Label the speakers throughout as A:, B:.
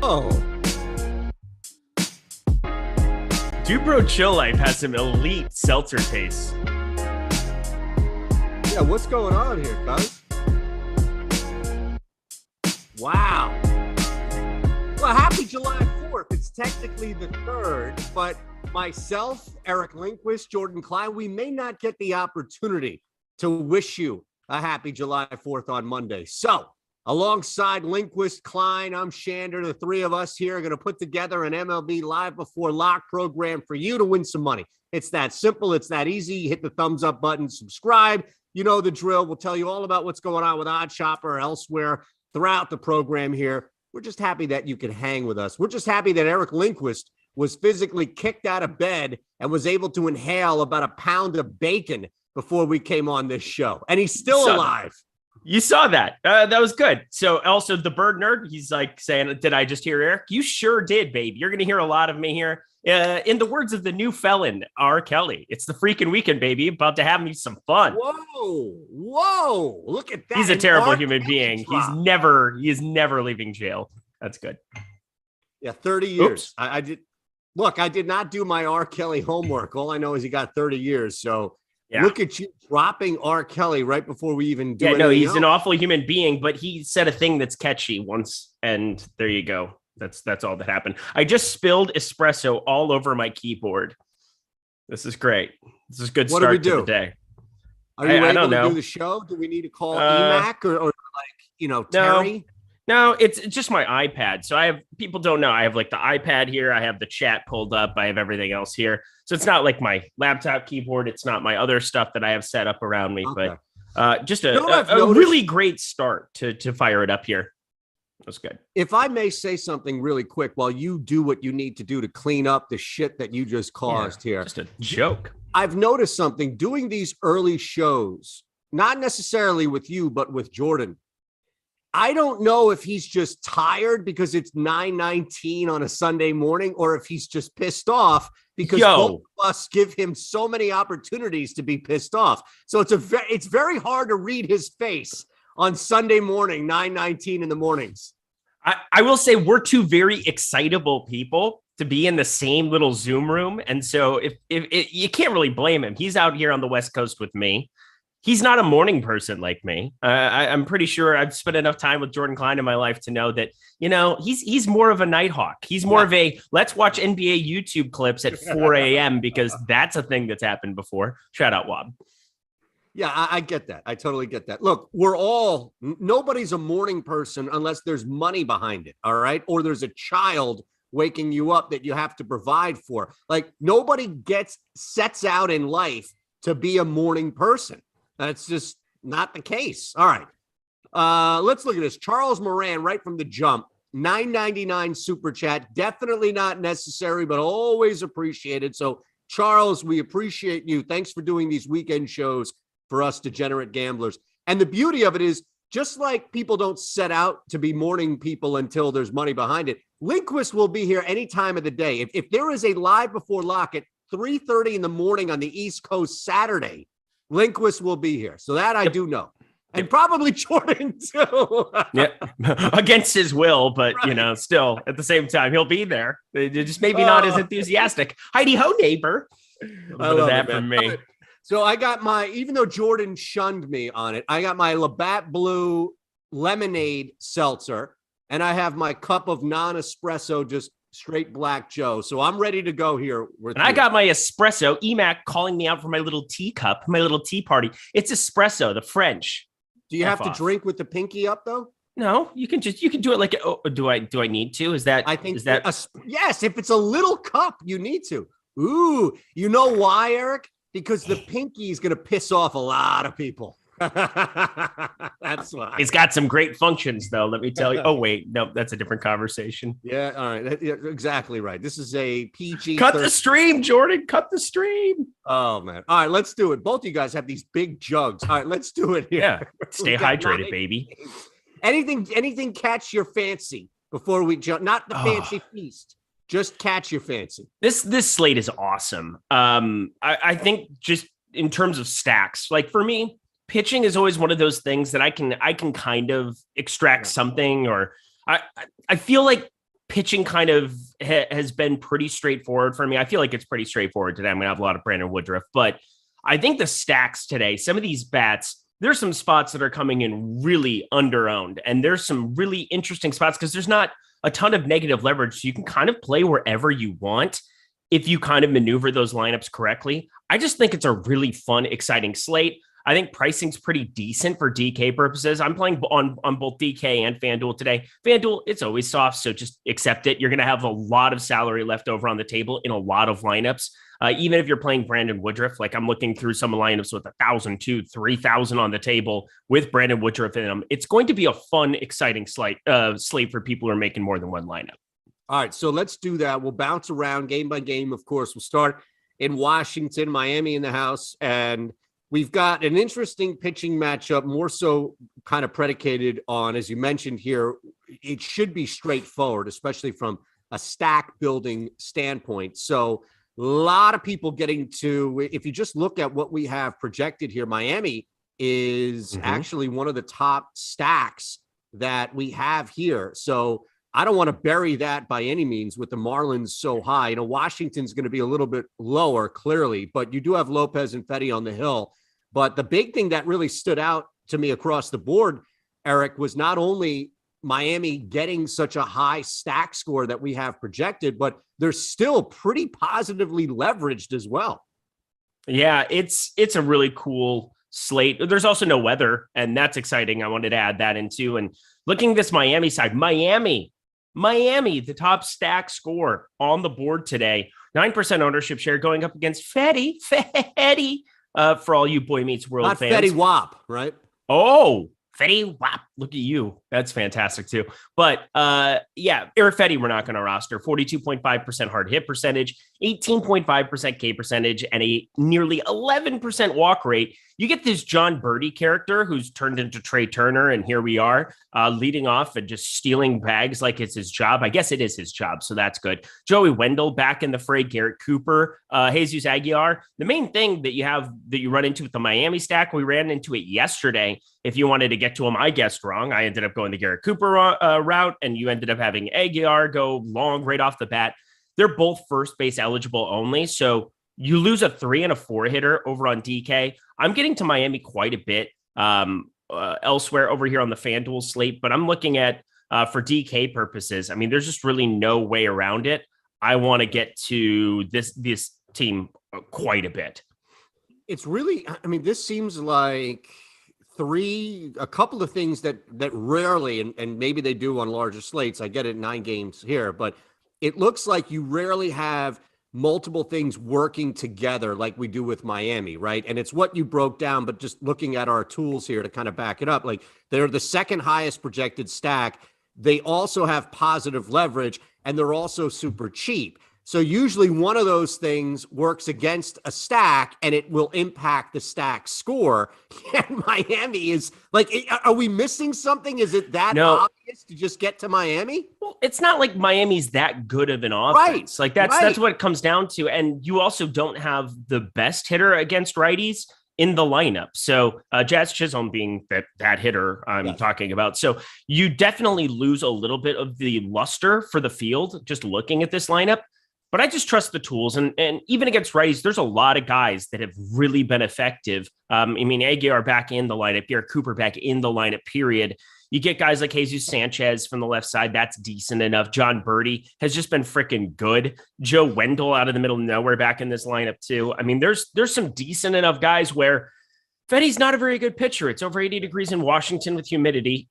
A: Oh,
B: Dubro Chill Life has some elite seltzer tastes.
A: yeah, what's going on here, guys? Wow. Well, happy July 4th. It's technically the 3rd, but myself, Eric Lindquist, Jordan Klein, we may not get the opportunity to wish you a happy July 4th on Monday. So, alongside Lindquist, Klein, I'm Shander. The three of us here are going to put together an MLB Live Before Lock program for you to win some money. It's that simple. It's that easy. Hit the thumbs up button, subscribe. You know the drill. We'll tell you all about what's going on with Odd Shopper or elsewhere throughout the program here. We're just happy that you can hang with us. We're just happy that Eric Lindquist was physically kicked out of bed and was able to inhale about a pound of bacon before we came on this show. And he's still alive.
B: You saw that. That was good. So also the bird nerd, he's like saying, did I just hear Eric? You sure did, babe. You're going to hear a lot of me here. In the words of the new felon, R. Kelly, it's the freaking weekend, baby. About to have me some fun.
A: Whoa. Look at that.
B: He's a terrible human being. He is never leaving jail. That's good.
A: Yeah, 30 years. I did not do my R. Kelly homework. All I know is he got 30 years. So yeah. Look at you dropping R. Kelly right before we even do it.
B: No, he's an awful human being, but he said a thing that's catchy once, and there you go. That's all that happened. I just spilled espresso all over my keyboard. This is great. This is a good start to the day.
A: Are you able to do the show? Do we need to call EMAC or Terry?
B: No, it's just my iPad. So people don't know. I have like the iPad here. I have the chat pulled up. I have everything else here. So it's not like my laptop keyboard. It's not my other stuff that I have set up around me, but just a really great start to fire it up here. That's good.
A: If I may say something really quick while you do what you need to do to clean up the shit that you just caused here.
B: Just a joke.
A: I've noticed something doing these early shows, not necessarily with you, but with Jordan. I don't know if he's just tired because it's 9:19 on a Sunday morning or if he's just pissed off because both of us give him so many opportunities to be pissed off. So it's very hard to read his face on Sunday morning, 9:19 in the mornings.
B: I will say we're two very excitable people to be in the same little Zoom room. And so if you can't really blame him. He's out here on the West Coast with me. He's not a morning person like me. I'm pretty sure I've spent enough time with Jordan Klein in my life to know that, he's more of a night hawk. He's more of a let's watch NBA YouTube clips at 4 a.m. because that's a thing that's happened before. Shout out, Wob.
A: Yeah, I get that. I totally get that. Look, nobody's a morning person unless there's money behind it, all right? Or there's a child waking you up that you have to provide for. Like, nobody sets out in life to be a morning person. That's just not the case. All right. Let's look at this. Charles Moran, right from the jump, $9.99 super chat. Definitely not necessary, but always appreciated. So, Charles, we appreciate you. Thanks for doing these weekend shows for us degenerate gamblers. And the beauty of it is, just like people don't set out to be morning people until there's money behind it, Lindquist will be here any time of the day. If there is a live before lock at 3:30 in the morning on the East Coast Saturday, Lindquist will be here. So that I do know. And probably Jordan too.
B: Yeah, against his will, but still at the same time, he'll be there. Just maybe not as enthusiastic. Heidi ho, neighbor.
A: I love that from me. So I got even though Jordan shunned me on it, I got my Labatt Blue lemonade seltzer, and I have my cup of non-espresso, just straight black Joe. So I'm ready to go here.
B: I got my espresso. EMAC calling me out for my little teacup, my little tea party. It's espresso, the French.
A: Do you have to drink with the pinky up though?
B: No, you can do it like. Do I need to?
A: Yes. If it's a little cup, you need to. Ooh, you know why, Eric? Because the pinky is going to piss off a lot of people. That's why.
B: It's got some great functions, though. Let me tell you. Oh, wait. No, that's a different conversation.
A: Yeah. All right. Exactly right. This is a PG.
B: Cut the stream, Jordan. Cut the stream.
A: Oh, man. All right. Let's do it. Both of you guys have these big jugs. All right. Let's do it here.
B: Yeah. Stay hydrated, baby.
A: Anything catch your fancy before we jump? Not the fancy feast. Just catch your fancy.
B: This slate is awesome. I think just in terms of stacks, like for me, pitching is always one of those things that I can kind of extract something, or I feel like pitching kind of has been pretty straightforward for me. I feel like it's pretty straightforward today. I'm going to have a lot of Brandon Woodruff, but I think the stacks today, some of these bats, there's some spots that are coming in really underowned, and there's some really interesting spots because there's not a ton of negative leverage. So you can kind of play wherever you want if you kind of maneuver those lineups correctly. I just think it's a really fun, exciting slate. I think pricing's pretty decent for DK purposes. I'm playing on both DK and FanDuel today. FanDuel, it's always soft, so just accept it. You're going to have a lot of salary left over on the table in a lot of lineups. Even if you're playing Brandon Woodruff, like I'm looking through some lineups with 1,000, 2,000, 3,000 on the table with Brandon Woodruff in them. It's going to be a fun, exciting slate for people who are making more than one lineup.
A: All right, so let's do that. We'll bounce around game by game, of course. We'll start in Washington, Miami in the house, and we've got an interesting pitching matchup, more so kind of predicated on, as you mentioned here, it should be straightforward, especially from a stack building standpoint. So a lot of people getting to, if you just look at what we have projected here, Miami is actually one of the top stacks that we have here. So I don't want to bury that by any means with the Marlins so high. You know, Washington's going to be a little bit lower, clearly, but you do have Lopez and Fetty on the hill. But the big thing that really stood out to me across the board, Eric, was not only Miami getting such a high stack score that we have projected, but they're still pretty positively leveraged as well.
B: Yeah, it's a really cool slate. There's also no weather, and that's exciting. I wanted to add that in too. And looking at this Miami side, Miami, the top stack score on the board today, 9% ownership share going up against Fetty. For all you Boy Meets World
A: Not
B: fans.
A: Fetty Wap, right?
B: Oh, Fetty Wap. Look at you. That's fantastic too. But yeah, Eric Fetty, we're not going to roster. 42.5% hard hit percentage, 18.5% K percentage, and a nearly 11% walk rate. You get this John Birdie character who's turned into Trey Turner, and here we are leading off and just stealing bags like it's his job. I guess it is his job, so that's good. Joey Wendell back in the fray, Garrett Cooper, Jesus Aguilar. The main thing that you run into with the Miami stack, we ran into it yesterday. If you wanted to get to him, I guessed wrong. I ended up going the Garrett Cooper route, and you ended up having Aguilar go long right off the bat. They're both first base eligible only, so you lose a 3 and a 4 hitter over on DK. I'm getting to Miami quite a bit elsewhere over here on the FanDuel slate, but I'm looking at for DK purposes. I mean, there's just really no way around it. I want to get to this team quite a bit.
A: It's really, I mean, this seems like a couple of things that rarely, and maybe they do on larger slates. I get it, 9 games here, but it looks like you rarely have multiple things working together like we do with Miami, right? And it's what you broke down, but just looking at our tools here to kind of back it up, like they're the second highest projected stack. They also have positive leverage, and they're also super cheap. So usually one of those things works against a stack and it will impact the stack score. And Miami is like, are we missing something? Is it that obvious to just get to Miami?
B: Well, it's not like Miami's that good of an offense. Right. Like that's what it comes down to. And you also don't have the best hitter against righties in the lineup. So Jazz Chisholm being that hitter I'm talking about. So you definitely lose a little bit of the luster for the field just looking at this lineup. But I just trust the tools. And even against righties, there's a lot of guys that have really been effective. I mean, Aguilar back in the lineup, Garrett Cooper back in the lineup, period. You get guys like Jesus Sanchez from the left side. That's decent enough. John Birdie has just been freaking good. Joe Wendell out of the middle of nowhere back in this lineup too. I mean, there's some decent enough guys where Fetty's not a very good pitcher. It's over 80 degrees in Washington with humidity.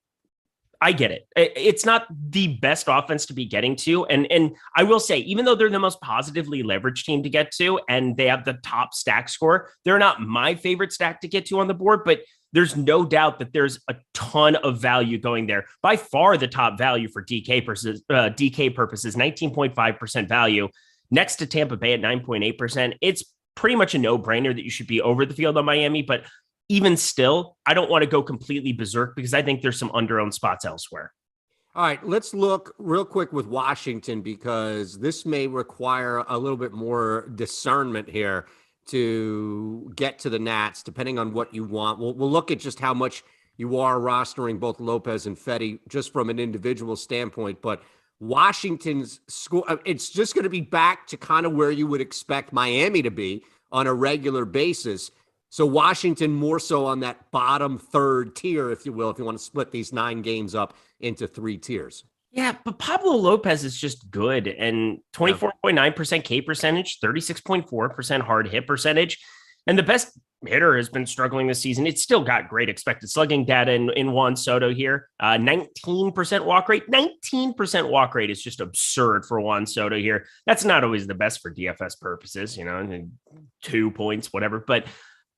B: I get it. It's not the best offense to be getting to. And I will say, even though they're the most positively leveraged team to get to, and they have the top stack score, they're not my favorite stack to get to on the board, but there's no doubt that there's a ton of value going there. By far the top value for DK purposes, 19.5% value next to Tampa Bay at 9.8%. It's pretty much a no-brainer that you should be over the field on Miami, but even still, I don't want to go completely berserk because I think there's some under-owned spots elsewhere.
A: All right, let's look real quick with Washington because this may require a little bit more discernment here to get to the Nats, depending on what you want. We'll look at just how much you are rostering both Lopez and Fetty just from an individual standpoint. But Washington's score, it's just going to be back to kind of where you would expect Miami to be on a regular basis. So Washington more so on that bottom third tier, if you will, if you want to split these 9 games up into 3 tiers.
B: Yeah, but Pablo Lopez is just good. And 24.9% K percentage, 36.4% hard hit percentage. And the best hitter has been struggling this season. It's still got great expected slugging data in Juan Soto here. 19% walk rate. 19% walk rate is just absurd for Juan Soto here. That's not always the best for DFS purposes, 2 points, whatever. But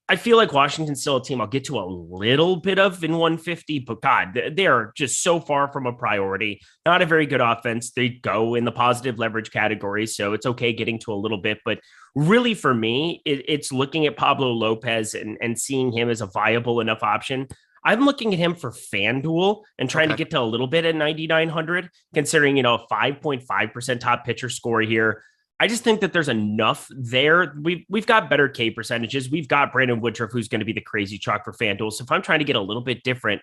B: I feel like Washington's still a team I'll get to a little bit of in 150, but God, they are just so far from a priority. Not a very good offense. They go in the positive leverage category, so it's okay getting to a little bit. But really for me, it's looking at Pablo Lopez and seeing him as a viable enough option. I'm looking at him for FanDuel and trying to get to a little bit at 9,900, considering, 5.5% top pitcher score here. I just think that there's enough there. We've got better K percentages. We've got Brandon Woodruff, who's going to be the crazy chalk for FanDuel. So if I'm trying to get a little bit different,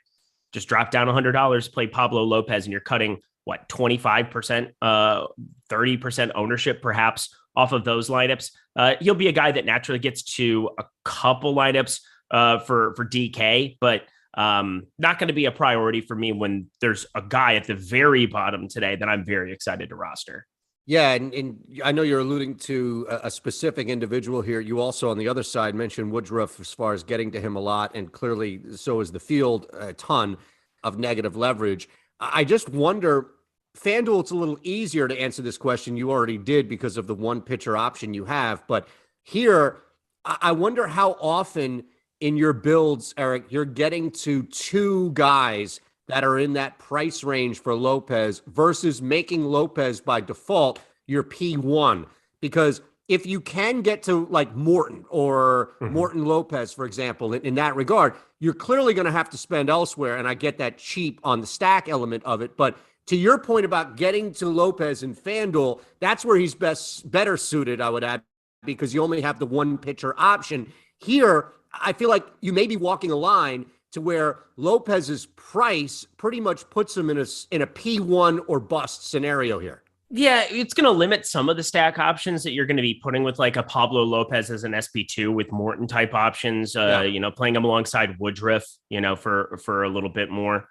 B: just drop down $100, play Pablo Lopez, and you're cutting 25%, 30% ownership perhaps off of those lineups. He'll be a guy that naturally gets to a couple lineups for DK, but not going to be a priority for me when there's a guy at the very bottom today that I'm very excited to roster.
A: Yeah, and I know you're alluding to a specific individual here. You also, on the other side, mentioned Woodruff as far as getting to him a lot, and clearly so is the field, a ton of negative leverage. I just wonder, FanDuel, it's a little easier to answer this question. You already did because of the one pitcher option you have. But here, I wonder how often in your builds, Eric, you're getting to 2 guys that are in that price range for Lopez versus making Lopez by default your P1. Because if you can get to like Morton or Morton Lopez, for example, in that regard, you're clearly going to have to spend elsewhere. And I get that cheap on the stack element of it. But to your point about getting to Lopez in FanDuel, that's where he's better suited, I would add, because you only have the one pitcher option. Here, I feel like you may be walking a line to where Lopez's price pretty much puts him in a P1 or bust scenario here.
B: Yeah, it's going to limit some of the stack options that you're going to be putting with like a Pablo Lopez as an SP2 with Morton type options, playing him alongside Woodruff, for a little bit more.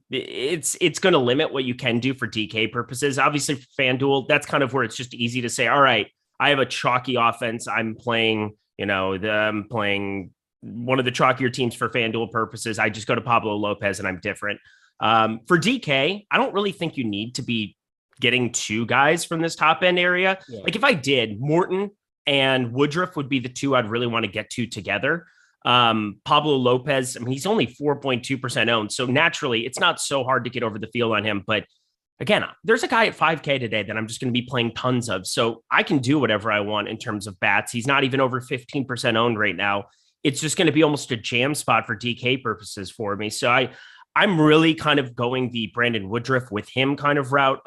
B: It's going to limit what you can do for DK purposes. Obviously, for FanDuel, that's kind of where it's just easy to say, all right, I have a chalky offense. I'm playing, I'm playing one of the chalkier teams for FanDuel purposes. I just go to Pablo Lopez and I'm different. For DK, I don't really think you need to be getting 2 guys from this top end area. Yeah. Like if I did, Morton and Woodruff would be the 2 I'd really want to get to together. Pablo Lopez, he's only 4.2% owned. So naturally it's not so hard to get over the field on him. But again, there's a guy at 5K today that I'm just going to be playing tons of. So I can do whatever I want in terms of bats. He's not even over 15% owned right now. It's just going to be almost a jam spot for DK purposes for me. So I'm really kind of going the Brandon Woodruff with him kind of route.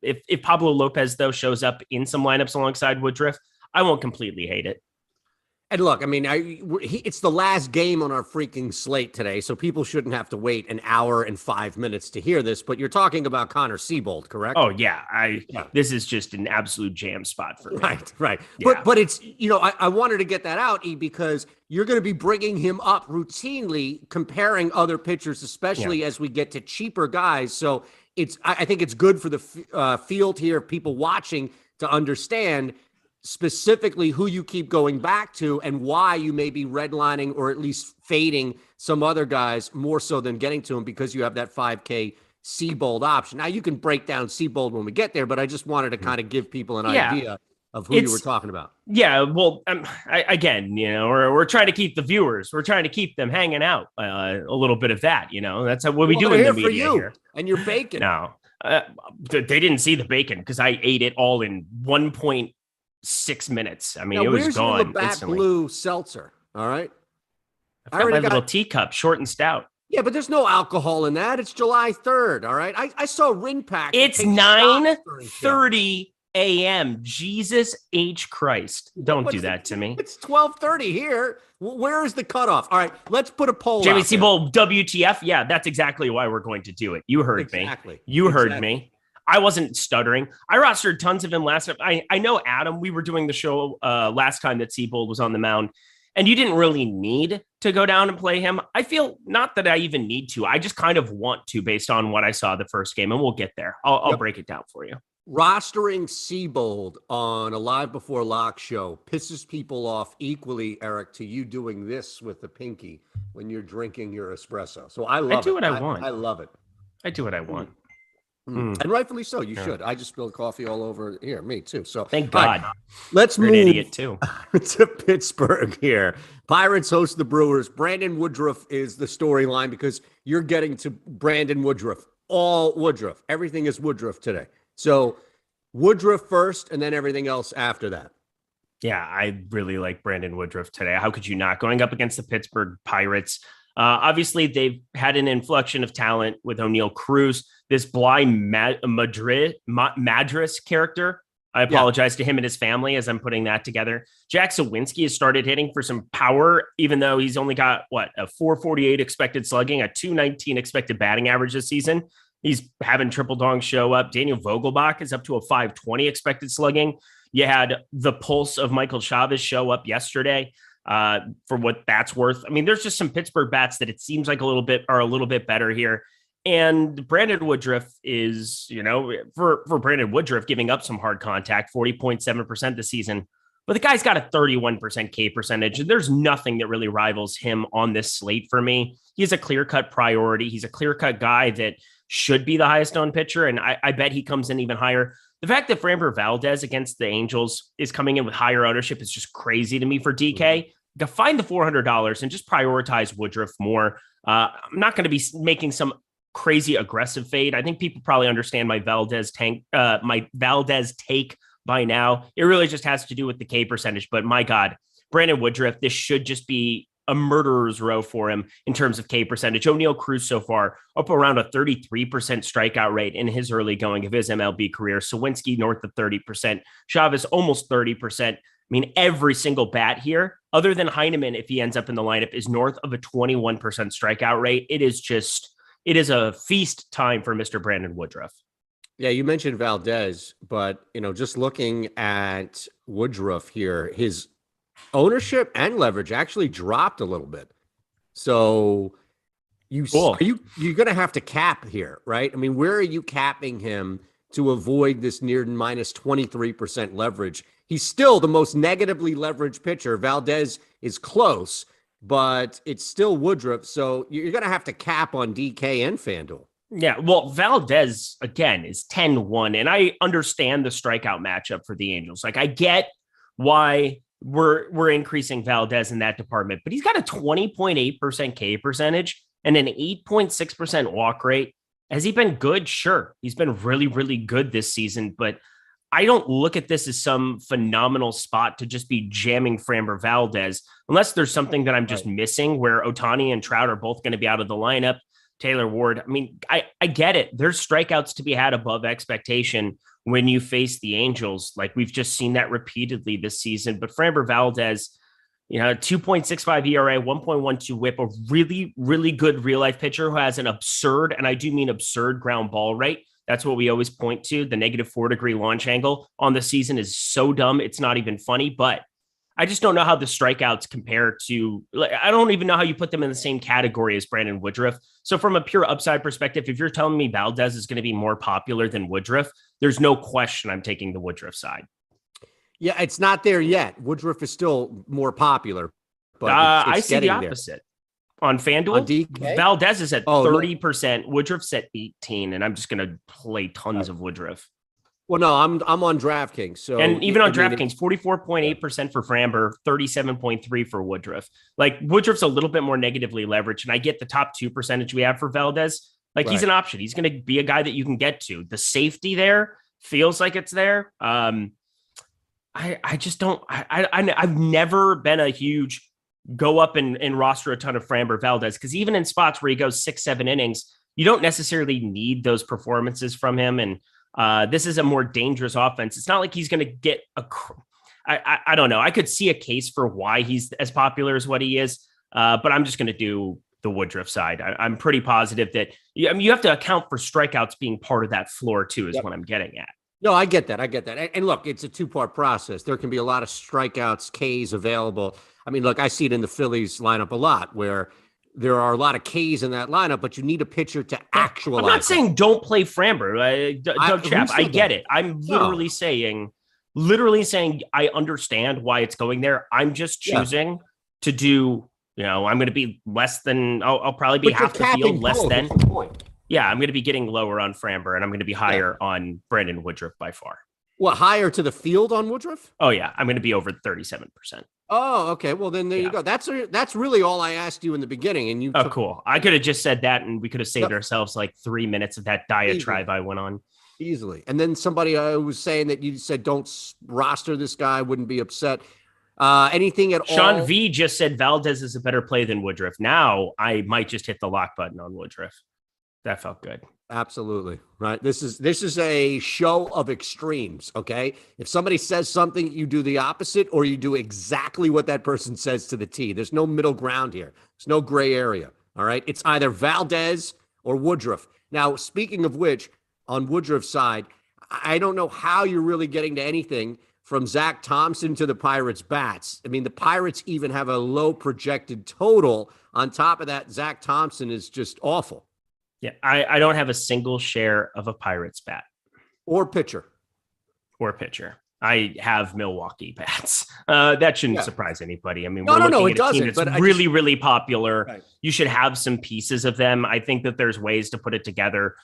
B: If Pablo Lopez, though, shows up in some lineups alongside Woodruff, I won't completely hate it.
A: And look, it's the last game on our freaking slate today, so people shouldn't have to wait an hour and 5 minutes to hear this, but you're talking about Connor Seabold, correct?
B: Oh, yeah. This is just an absolute jam spot for me.
A: Right.
B: Yeah.
A: But it's, I wanted to get that out, E, because you're going to be bringing him up routinely, comparing other pitchers, especially as we get to cheaper guys. So I think it's good for the field here, people watching, to understand specifically who you keep going back to and why you may be redlining or at least fading some other guys more so than getting to them, because you have that 5K Seabold option. Now you can break down Seabold when we get there, but I just wanted to kind of give people an idea of who you were talking about. Yeah.
B: Well, we're trying to keep the viewers, we're trying to keep them hanging out a little bit of that, that's what we do in the media here.
A: And your bacon.
B: No, they didn't see the bacon because I ate it all in 1.6 minutes. It was gone
A: instantly. Where's your Blue seltzer? All right.
B: I got my little teacup, short and stout.
A: Yeah, but there's no alcohol in that. It's July 3rd. All right. I saw Ring Pack.
B: It's 9:30 a.m. Jesus H. Christ. Don't do that to me.
A: It's 12:30 here. Where is the cutoff? All right. Let's put a poll.
B: Jamie Seabold, WTF? Yeah, that's exactly why we're going to do it. You heard me. You heard me. I wasn't stuttering. I rostered tons of him last time. I know, Adam, we were doing the show last time that Seabold was on the mound, and you didn't really need to go down and play him. I feel not that I even need to. I just kind of want to based on what I saw the first game, and we'll get there. I'll break it down for you.
A: Rostering Seabold on a Live Before Lock show pisses people off equally, Eric, to you doing this with the pinky when you're drinking your espresso. So I love it.
B: I do what I want.
A: I love it.
B: I do what I want.
A: And rightfully so. You should. I just spilled coffee all over here. Me too. So
B: thank God.
A: Right, let's
B: You're
A: move
B: an idiot too.
A: to Pittsburgh here. Pirates host the Brewers. Brandon Woodruff is the storyline because you're getting to Brandon Woodruff. All Woodruff. Everything is Woodruff today. So Woodruff first and then everything else after that.
B: Yeah, I really like Brandon Woodruff today. How could you not? Going up against the Pittsburgh Pirates. Obviously, they've had an inflection of talent with O'Neal Cruz, this Bly Madras character. I apologize to him and his family as I'm putting that together. Jack Sawinski has started hitting for some power, even though he's only got, a 448 expected slugging, a 219 expected batting average this season. He's having triple dong show up. Daniel Vogelbach is up to a 520 expected slugging. You had the pulse of Michael Chavez show up yesterday. For what that's worth. I mean, there's just some Pittsburgh bats that it seems like are a little bit better here. And Brandon Woodruff is, for Brandon Woodruff giving up some hard contact, 40.7% this season. But the guy's got a 31% K percentage, and there's nothing that really rivals him on this slate for me. He's a clear-cut priority. He's a clear-cut guy that should be the highest owned pitcher, and I bet he comes in even higher. The fact that Framber Valdez against the Angels is coming in with higher ownership is just crazy to me for DK. Find the $400 and just prioritize Woodruff more. I'm not going to be making some crazy aggressive fade. I think people probably understand my Valdez take by now. It really just has to do with the K percentage. But my God, Brandon Woodruff, this should just be a murderer's row for him in terms of K percentage. O'Neal Cruz so far up around a 33% strikeout rate in his early going of his MLB career. Sawinski north of 30%. Chavez almost 30%. I mean, every single bat here, other than Heineman, if he ends up in the lineup, is north of a 21% strikeout rate. It is a feast time for Mr. Brandon Woodruff.
A: Yeah, you mentioned Valdez, but, just looking at Woodruff here, his ownership and leverage actually dropped a little bit. So you're going to have to cap here, right? I mean, where are you capping him to avoid this near minus 23% leverage? He's still the most negatively leveraged pitcher. Valdez is close, but it's still Woodruff. So you're going to have to cap on DK and FanDuel.
B: Yeah, well, Valdez, again, is 10-1, and I understand the strikeout matchup for the Angels. Like, I get why we're increasing Valdez in that department, but he's got a 20.8% K percentage and an 8.6% walk rate. Has he been good? Sure. He's been really, really good this season, but I don't look at this as some phenomenal spot to just be jamming Framber Valdez, unless there's something that I'm just missing where Ohtani and Trout are both going to be out of the lineup. Taylor Ward, I mean, I get it. There's strikeouts to be had above expectation when you face the Angels. Like, we've just seen that repeatedly this season. But Framber Valdez, 2.65 ERA, 1.12 whip, a really, really good real life pitcher who has an absurd, and I do mean absurd, ground ball rate. That's what we always point to. The -4-degree launch angle on the season is so dumb. It's not even funny, but I just don't know how the strikeouts compare to, I don't even know how you put them in the same category as Brandon Woodruff. So from a pure upside perspective, if you're telling me Valdez is going to be more popular than Woodruff, there's no question I'm taking the Woodruff side.
A: Yeah, it's not there yet. Woodruff is still more popular, but
B: I see the opposite. On FanDuel,
A: on DK?
B: Valdez is at 30%, Woodruff's at 18%, and I'm just going to play tons of Woodruff.
A: Well, no, I'm on DraftKings. So,
B: and even on DraftKings, 44.8% for Framber, 37.3% for Woodruff. Like, Woodruff's a little bit more negatively leveraged, and I get the top 2 percentage we have for Valdez. Like, he's an option. He's going to be a guy that you can get to. The safety there feels like it's there. I just don't. I've never been a huge go up and roster a ton of Framber Valdez, because even in spots where he goes 6-7 innings, you don't necessarily need those performances from him. And this is a more dangerous offense. It's not like he's going to get I don't know. I could see a case for why he's as popular as what he is, but I'm just going to do the Woodruff side. I'm pretty positive that you have to account for strikeouts being part of that floor too, is what I'm getting at.
A: No, I get that. And look, it's a two-part process. There can be a lot of strikeouts, Ks available. I mean, look, I see it in the Phillies lineup a lot where there are a lot of Ks in that lineup, but you need a pitcher to actualize.
B: I'm not saying don't play Framber. Doug Chap, I get it. I'm literally saying I understand why it's going there. I'm just choosing to do, I'm going to be less than, I'll probably be half the field less than. Yeah, I'm going to be getting lower on Framber, and I'm going to be higher on Brandon Woodruff by far.
A: What, higher to the field on Woodruff?
B: Oh, yeah. I'm going to be over 37%.
A: Oh, okay. Well, then there you go. That's really all I asked you in the beginning. And you
B: cool. I could have just said that, and we could have saved ourselves like 3 minutes of that diatribe I went on.
A: Easily. And then somebody was saying that you said don't roster this guy, wouldn't be upset. Anything at all?
B: Sean V just said Valdez is a better play than Woodruff. Now I might just hit the lock button on Woodruff. That felt good.
A: Absolutely. Right. This is a show of extremes. Okay. If somebody says something, you do the opposite, or you do exactly what that person says to the T. There's no middle ground here. There's no gray area. All right. It's either Valdez or Woodruff. Now, speaking of which, on Woodruff's side, I don't know how you're really getting to anything from Zach Thompson to the Pirates bats. I mean, the Pirates even have a low projected total. On top of that, Zach Thompson is just awful.
B: Yeah, I don't have a single share of a Pirates bat.
A: Or pitcher.
B: I have Milwaukee bats. That shouldn't surprise anybody. I mean,
A: we're looking at a team
B: that's really popular. Right. You should have some pieces of them. I think that there's ways to put it together.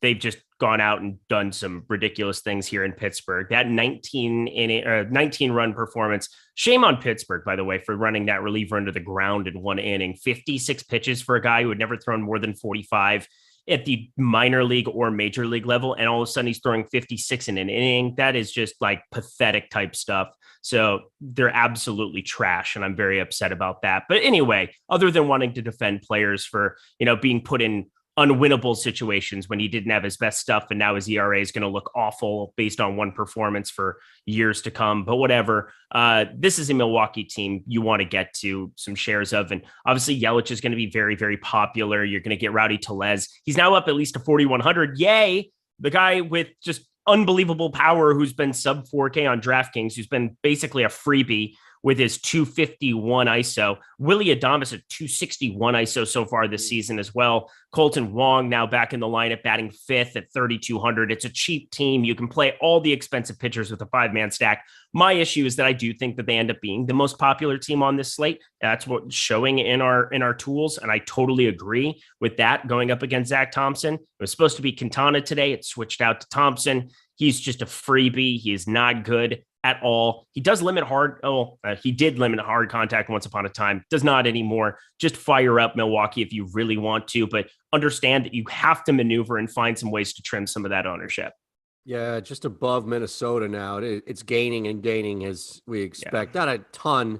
B: They've just gone out and done some ridiculous things here in Pittsburgh. That 19 run performance. Shame on Pittsburgh, by the way, for running that reliever into the ground in one inning. 56 pitches for a guy who had never thrown more than 45 at the minor league or major league level. And all of a sudden he's throwing 56 in an inning. That is just like pathetic type stuff. So they're absolutely trash. And I'm very upset about that. But anyway, other than wanting to defend players for, being put in unwinnable situations when he didn't have his best stuff, and now his ERA is going to look awful based on one performance for years to come. But whatever, this is a Milwaukee team you want to get to some shares of, and obviously Yelich is going to be very, very popular. You're going to get Rowdy Tellez. He's now up at least to 4,100. Yay! The guy with just unbelievable power who's been sub 4K on DraftKings, who's been basically a freebie with his 251 ISO. Willie Adames at 261 ISO so far this season as well. Colton Wong now back in the lineup, batting fifth at 3,200. It's a cheap team. You can play all the expensive pitchers with a 5-man stack. My issue is that I do think that they end up being the most popular team on this slate. That's what's showing in our tools, and I totally agree with that going up against Zach Thompson. It was supposed to be Quintana today. It switched out to Thompson. He's just a freebie. He is not good at all. He does limit he did limit hard contact once upon a time, does not anymore. Just fire up Milwaukee if you really want to, but understand that you have to maneuver and find some ways to trim some of that ownership.
A: Yeah, just above Minnesota now. It's gaining and gaining as we expect. Not a ton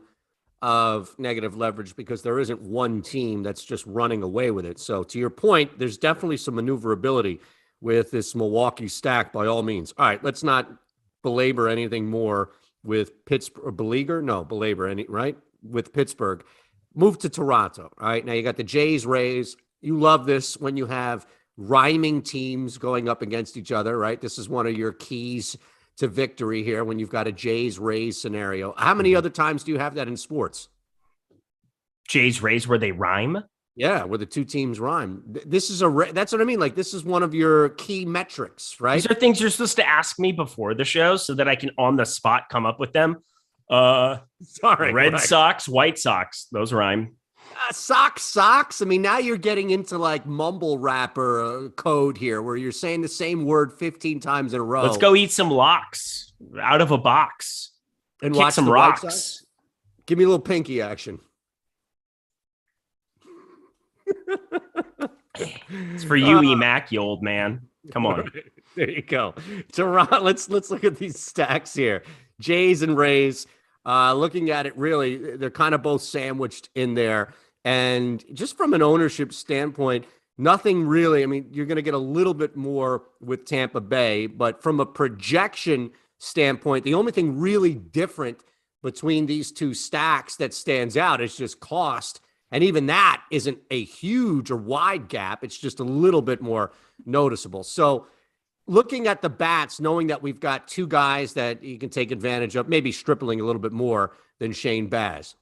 A: of negative leverage because there isn't one team that's just running away with it. So to your point, there's definitely some maneuverability with this Milwaukee stack by all means. All right, let's not belabor anything more with Pittsburgh. With Pittsburgh. Move to Toronto. All right, now you got the Jays, Rays. You love this when you have rhyming teams going up against each other, right? This is one of your keys to victory here when you've got a Jays, Rays scenario. How many other times do you have that in sports?
B: Jays, Rays, where they rhyme?
A: Yeah, where the two teams rhyme. This is that's what I mean. Like, this is one of your key metrics, right?
B: These are things you're supposed to ask me before the show so that I can on the spot come up with them.
A: Sorry.
B: Red Sox, White Sox. Those rhyme.
A: Socks. I mean, now you're getting into like mumble rapper code here where you're saying the same word 15 times in a row.
B: Let's go eat some locks out of a box
A: and
B: kick
A: watch
B: some rocks.
A: Give me a little pinky action.
B: It's for you, Emac, you old man. Come on.
A: There you go. Toronto. Let's look at these stacks here. Jays and Rays. Looking at it, really, they're kind of both sandwiched in there. And just from an ownership standpoint, nothing really. I mean, you're going to get a little bit more with Tampa Bay, but from a projection standpoint, the only thing really different between these two stacks that stands out is just cost. And even that isn't a huge or wide gap. It's just a little bit more noticeable. So looking at the bats, knowing that we've got two guys that you can take advantage of, maybe Stripling a little bit more than Shane Baz.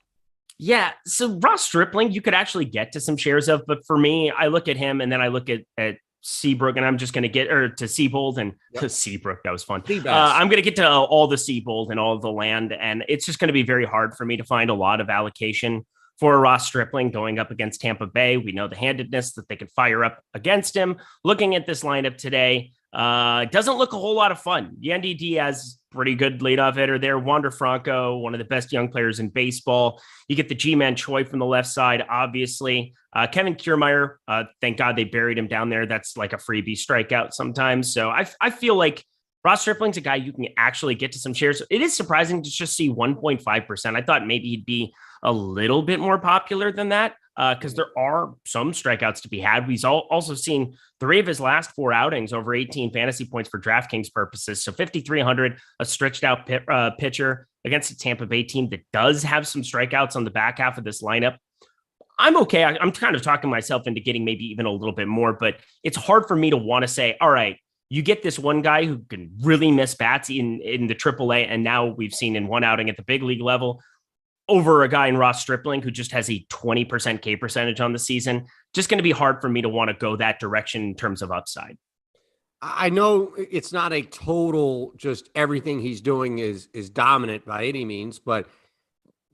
B: Yeah. So Ross Stripling, you could actually get to some shares of, but for me, I look at him and then I look at Seabrook, and I'm just going to get to Seabold and to Seabrook. That was fun. I'm going to get to all the Seabold and all the land, and it's just going to be very hard for me to find a lot of allocation for Ross Stripling going up against Tampa Bay. We know the handedness that they could fire up against him. Looking at this lineup today, doesn't look a whole lot of fun. Yandy Diaz, pretty good leadoff hitter there. Wander Franco, one of the best young players in baseball. You get the G-Man Choi from the left side, obviously. Kevin Kiermaier, thank God they buried him down there. That's like a freebie strikeout sometimes. So I feel like Ross Stripling's a guy you can actually get to some shares. It is surprising to just see 1.5%. I thought maybe he'd be a little bit more popular than that because there are some strikeouts to be had. We've also seen 3 of his last 4 outings over 18 fantasy points for DraftKings purposes. So 5,300, a stretched out pitcher against a Tampa Bay team that does have some strikeouts on the back half of this lineup. I'm okay. I'm kind of talking myself into getting maybe even a little bit more, but it's hard for me to want to say, all right, you get this one guy who can really miss bats in the AAA, and now we've seen in one outing at the big league level over a guy in Ross Stripling who just has a 20% K percentage on the season. Just going to be hard for me to want to go that direction in terms of upside.
A: I know it's not a total, just everything he's doing is dominant by any means, but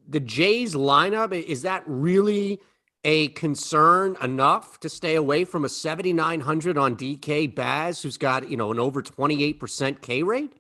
A: the Jays lineup, is that really a concern enough to stay away from a 7,900 on DK Baz, who's got, an over 28% K rate?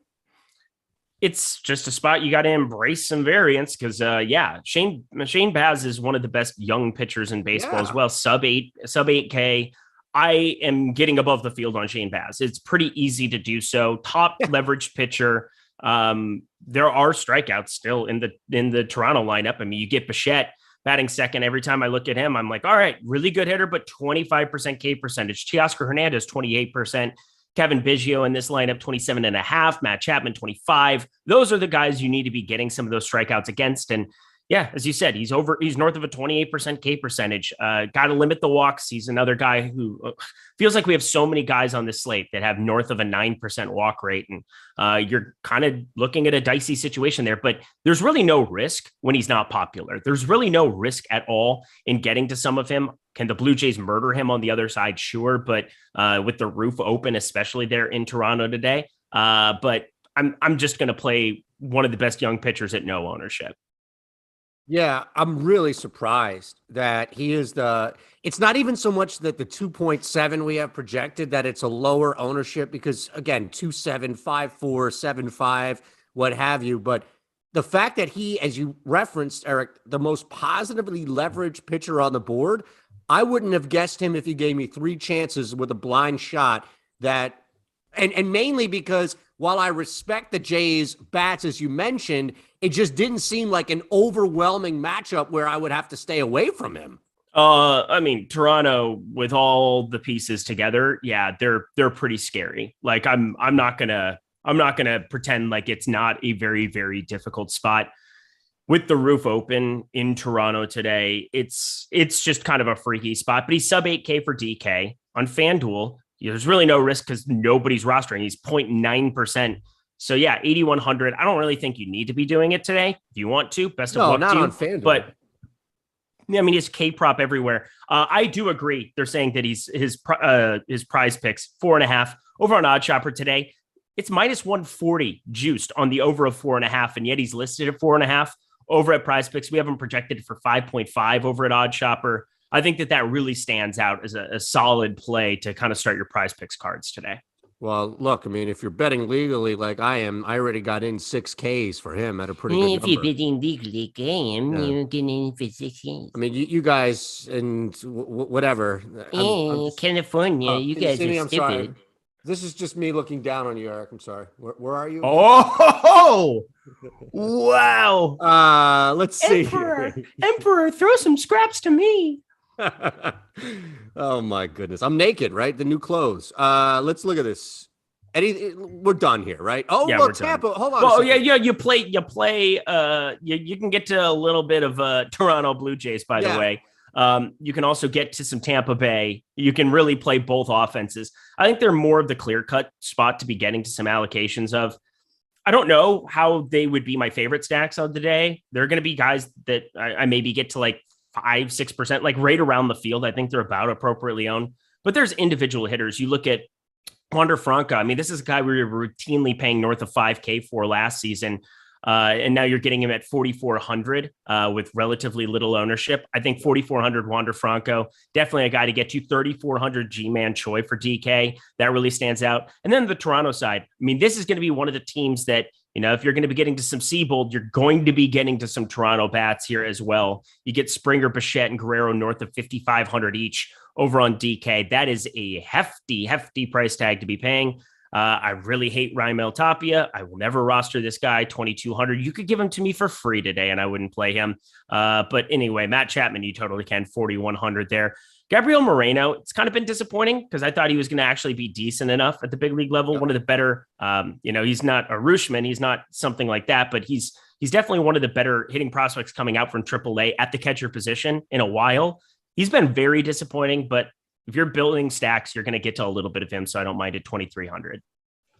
B: It's just a spot you got to embrace some variance because, Shane Baz is one of the best young pitchers in baseball as well. Sub 8K. I am getting above the field on Shane Baz. It's pretty easy to do so. Top leverage pitcher. There are strikeouts still in the Toronto lineup. I mean, you get Bichette batting second. Every time I look at him, I'm like, all right, really good hitter, but 25% K percentage. Teoscar Hernandez, 28%. Kevin Biggio in this lineup, 27.5. Matt Chapman, 25. Those are the guys you need to be getting some of those strikeouts against. And yeah, as you said, he's north of a 28% K percentage. Got to limit the walks. He's another guy who feels like we have so many guys on this slate that have north of a 9% walk rate. And you're kind of looking at a dicey situation there, but there's really no risk when he's not popular. There's really no risk at all in getting to some of him. Can the Blue Jays murder him on the other side? Sure. But with the roof open, especially there in Toronto today, but I'm just going to play one of the best young pitchers at no ownership.
A: Yeah, I'm really surprised that he is it's not even so much that the 2.7 we have projected, that it's a lower ownership because, again, 2.7, 5.4, 7.5, what have you. But the fact that he, as you referenced, Eric, the most positively leveraged pitcher on the board, I wouldn't have guessed him if he gave me 3 chances with a blind shot. That, and mainly because while I respect the Jays bats, as you mentioned, it just didn't seem like an overwhelming matchup where I would have to stay away from him.
B: I mean, Toronto with all the pieces together, yeah, they're pretty scary. Like I'm not gonna pretend like it's not a very, very difficult spot. With the roof open in Toronto today, it's just kind of a freaky spot, but he's sub 8K for DK on FanDuel. There's really no risk because nobody's rostering. He's 0.9%. So yeah, 8,100. I don't really think you need to be doing it today. If you want to, best of luck to you.
A: On FanDuel.
B: But I mean, he's K prop everywhere. I do agree. They're saying that his prize picks 4.5 over on Odd Shopper today. It's minus 140 juiced on the over of 4.5, and yet he's listed at 4.5 over at Prize Picks. We have him projected for 5.5 over at Odd Shopper. I think that really stands out as a solid play to kind of start your Prize Picks cards today.
A: Well, look, I mean, if you're betting legally like I am, I already got in 6Ks for him at a pretty good number.
C: If you're betting legally, you're getting in for 6Ks.
A: I mean, you guys and whatever.
C: California, you guys are stupid.
A: Sorry. This is just me looking down on you, Eric. I'm sorry. Where are you?
B: Oh, wow.
A: Let's see.
B: Emperor, throw some scraps to me.
A: Oh my goodness. I'm naked, right? The new clothes. Let's look at this. Eddie, we're done here, right? Oh, yeah, look, Tampa. Hold on.
B: Well, yeah. You play. You can get to a little bit of Toronto Blue Jays, by the way. You can also get to some Tampa Bay. You can really play both offenses. I think they're more of the clear-cut spot to be getting to some allocations of. I don't know how they would be my favorite stacks of the day. They're going to be guys that I maybe get to like 5-6%, like right around the field. I think they're about appropriately owned. But there's individual hitters. You look at Wander Franco. I mean, this is a guy we were routinely paying north of 5K for last season. And now you're getting him at 4,400 with relatively little ownership. I think 4,400 Wander Franco, definitely a guy to get to. 3,400 G-Man Choi for DK. That really stands out. And then the Toronto side, I mean, this is going to be one of the teams that, you know, if you're going to be getting to some Seabold, you're going to be getting to some Toronto bats here as well. You get Springer, Bichette, and Guerrero north of 5,500 each over on DK. That is a hefty price tag to be paying. I really hate Raimel Tapia. I will never roster this guy. 2,200. You could give him to me for free today, and I wouldn't play him. But anyway, Matt Chapman, you totally can. 4,100 there. Gabriel Moreno, it's kind of been disappointing because I thought he was going to actually be decent enough at the big league level. One of the better, he's not a Rooshman. He's not something like that, but he's definitely one of the better hitting prospects coming out from AAA at the catcher position in a while. He's been very disappointing, but if you're building stacks, you're going to get to a little bit of him, so I don't mind it. 2,300.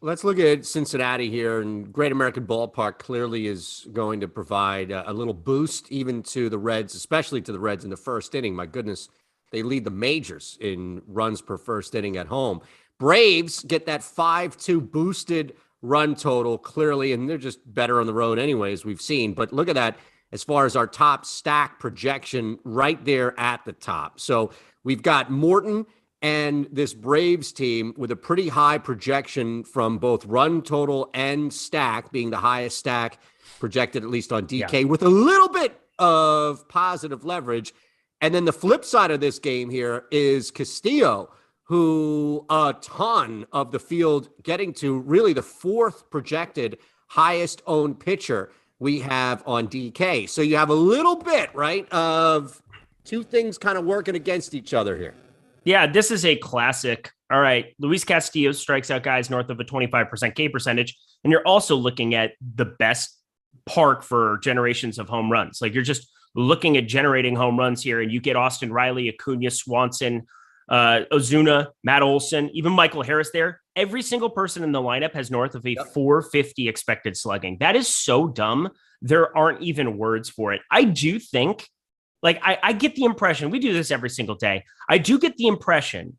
A: Let's look at Cincinnati here, and Great American Ballpark clearly is going to provide a little boost even to the Reds, especially to the Reds in the first inning. My goodness, they lead the majors in runs per first inning at home. Braves get that 5-2 boosted run total clearly, and they're just better on the road anyways, we've seen. But look at that as far as our top stack projection right there at the top. So we've got Morton and this Braves team with a pretty high projection from both run total and stack, being the highest stack projected, at least on DK, with a little bit of positive leverage. And then the flip side of this game here is Castillo, who a ton of the field getting to really the fourth projected highest owned pitcher we have on DK. So you have a little bit, right, of two things kind of working against each other here.
B: Yeah, this is a classic. All right, Luis Castillo strikes out guys north of a 25% K percentage, and you're also looking at the best park for generations of home runs. Like, you're just looking at generating home runs here, and you get Austin Riley, Acuna, Swanson, Ozuna, Matt Olson, even Michael Harris there. Every single person in the lineup has north of a 450 expected slugging. That is so dumb. There aren't even words for it. I do think, like, I get the impression, we do this every single day. I do get the impression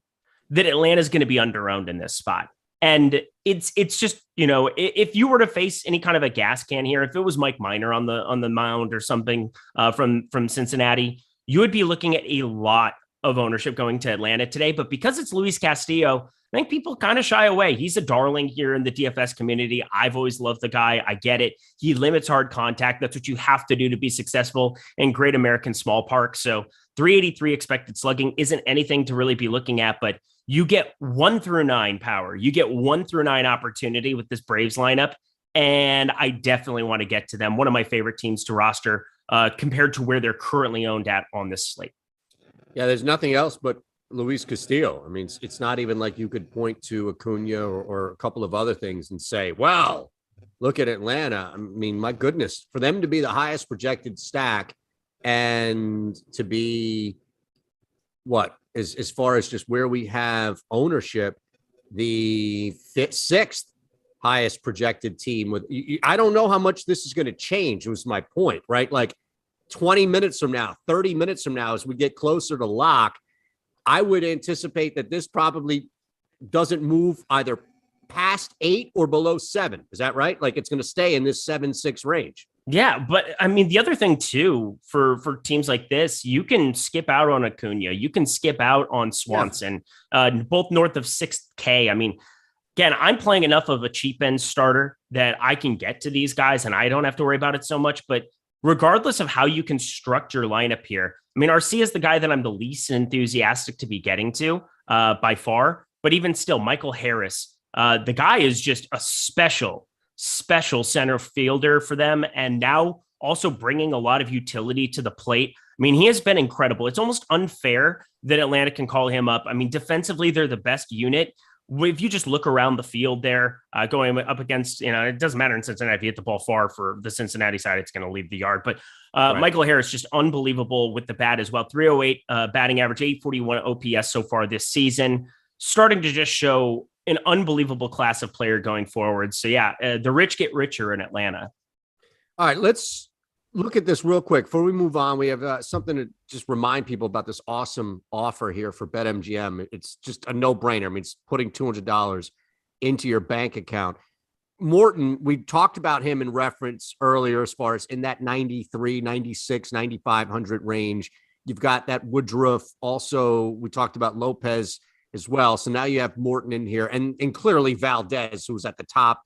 B: that Atlanta's going to be under-owned in this spot. And it's just, you know, if you were to face any kind of a gas can here, if it was Mike Minor on the mound or something from Cincinnati, you would be looking at a lot of ownership going to Atlanta today. But because it's Luis Castillo, I think people kind of shy away. He's a darling here in the DFS community. I've always loved the guy. I get it. He limits hard contact. That's what you have to do to be successful in Great American Small Park. So 383 expected slugging isn't anything to really be looking at, but you get 1 through 9 power. You get 1 through 9 opportunity with this Braves lineup. And I definitely want to get to them. One of my favorite teams to roster compared to where they're currently owned at on this slate.
A: Yeah, there's nothing else but Luis Castillo. I mean, it's not even like you could point to Acuna or a couple of other things and say, well, look at Atlanta. I mean, my goodness, for them to be the highest projected stack and to be as far as just where we have ownership, the sixth highest projected team with, I don't know how much this is going to change. It was my point, right? Like 20 minutes from now, 30 minutes from now, as we get closer to lock, I would anticipate that this probably doesn't move either past 8 or below 7. Is that right? Like, it's going to stay in this 7-6 range.
B: Yeah, but I mean, the other thing too, for teams like this, you can skip out on Acuna, you can skip out on Swanson, both north of 6K. I mean, again, I'm playing enough of a cheap end starter that I can get to these guys and I don't have to worry about it so much. But regardless of how you construct your lineup here, I mean, RC is the guy that I'm the least enthusiastic to be getting to by far. But even still, Michael Harris, the guy is just a special center fielder for them. And now also bringing a lot of utility to the plate. I mean, he has been incredible. It's almost unfair that Atlanta can call him up. I mean, defensively, they're the best unit. if you just look around the field there, going up against, it doesn't matter in Cincinnati. If you hit the ball far for the Cincinnati side, it's going to leave the yard. But right. Michael Harris, just unbelievable with the bat as well. 308 batting average, 841 OPS so far this season. Starting to just show an unbelievable class of player going forward. So yeah, the rich get richer in Atlanta.
A: All right, let's look at this real quick. Before we move on, we have something to just remind people about this awesome offer here for BetMGM. It's just a no-brainer. I mean, it's putting $200 into your bank account. Morton, we talked about him in reference earlier as far as in that 93, 96, 9,500 range. You've got that Woodruff. Also, we talked about Lopez as well. So now you have Morton in here and clearly Valdez, who's at the top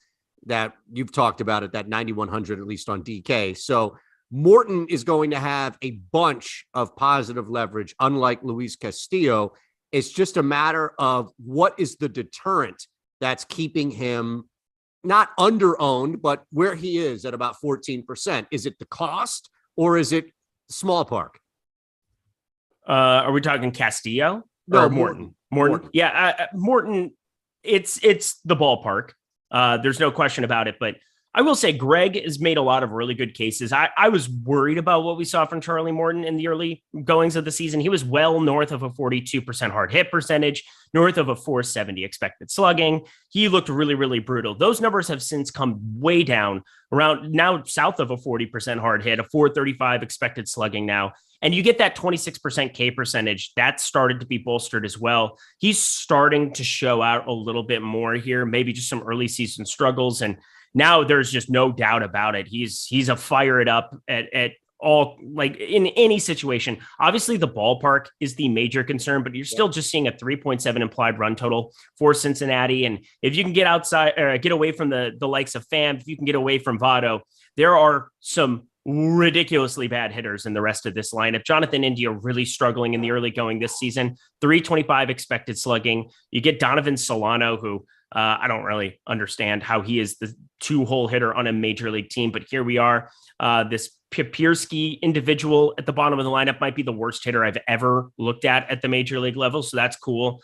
A: that you've talked about at that 9,100, at least on DK. So Morton is going to have a bunch of positive leverage, unlike Luis Castillo. It's just a matter of what is the deterrent that's keeping him not under-owned, but where he is at about 14%. Is it the cost or is it small park?
B: Are we talking Castillo?
A: No,
B: or Morton. Morton. Yeah, Morton, it's the ballpark. There's no question about it, but I will say Greg has made a lot of really good cases. I was worried about what we saw from Charlie Morton in the early goings of the season. He was well north of a 42% hard hit percentage, north of a 470 expected slugging. He looked really, really brutal. Those numbers have since come way down, around now south of a 40% hard hit, a 435 expected slugging now. And you get that 26% K percentage. That started to be bolstered as well. He's starting to show out a little bit more here, maybe just some early season struggles. And now there's just no doubt about it. He's a fire it up at all, like in any situation. Obviously, the ballpark is the major concern, but you're still just seeing a 3.7 implied run total for Cincinnati. And if you can get outside or get away from the likes of Pham, if you can get away from Votto, there are some ridiculously bad hitters in the rest of this lineup. Jonathan India really struggling in the early going this season, 325 expected slugging. You get Donovan Solano, who I don't really understand how he is the two-hole hitter on a major league team, but here we are. This Papierski individual at the bottom of the lineup might be the worst hitter I've ever looked at the major league level, so that's cool.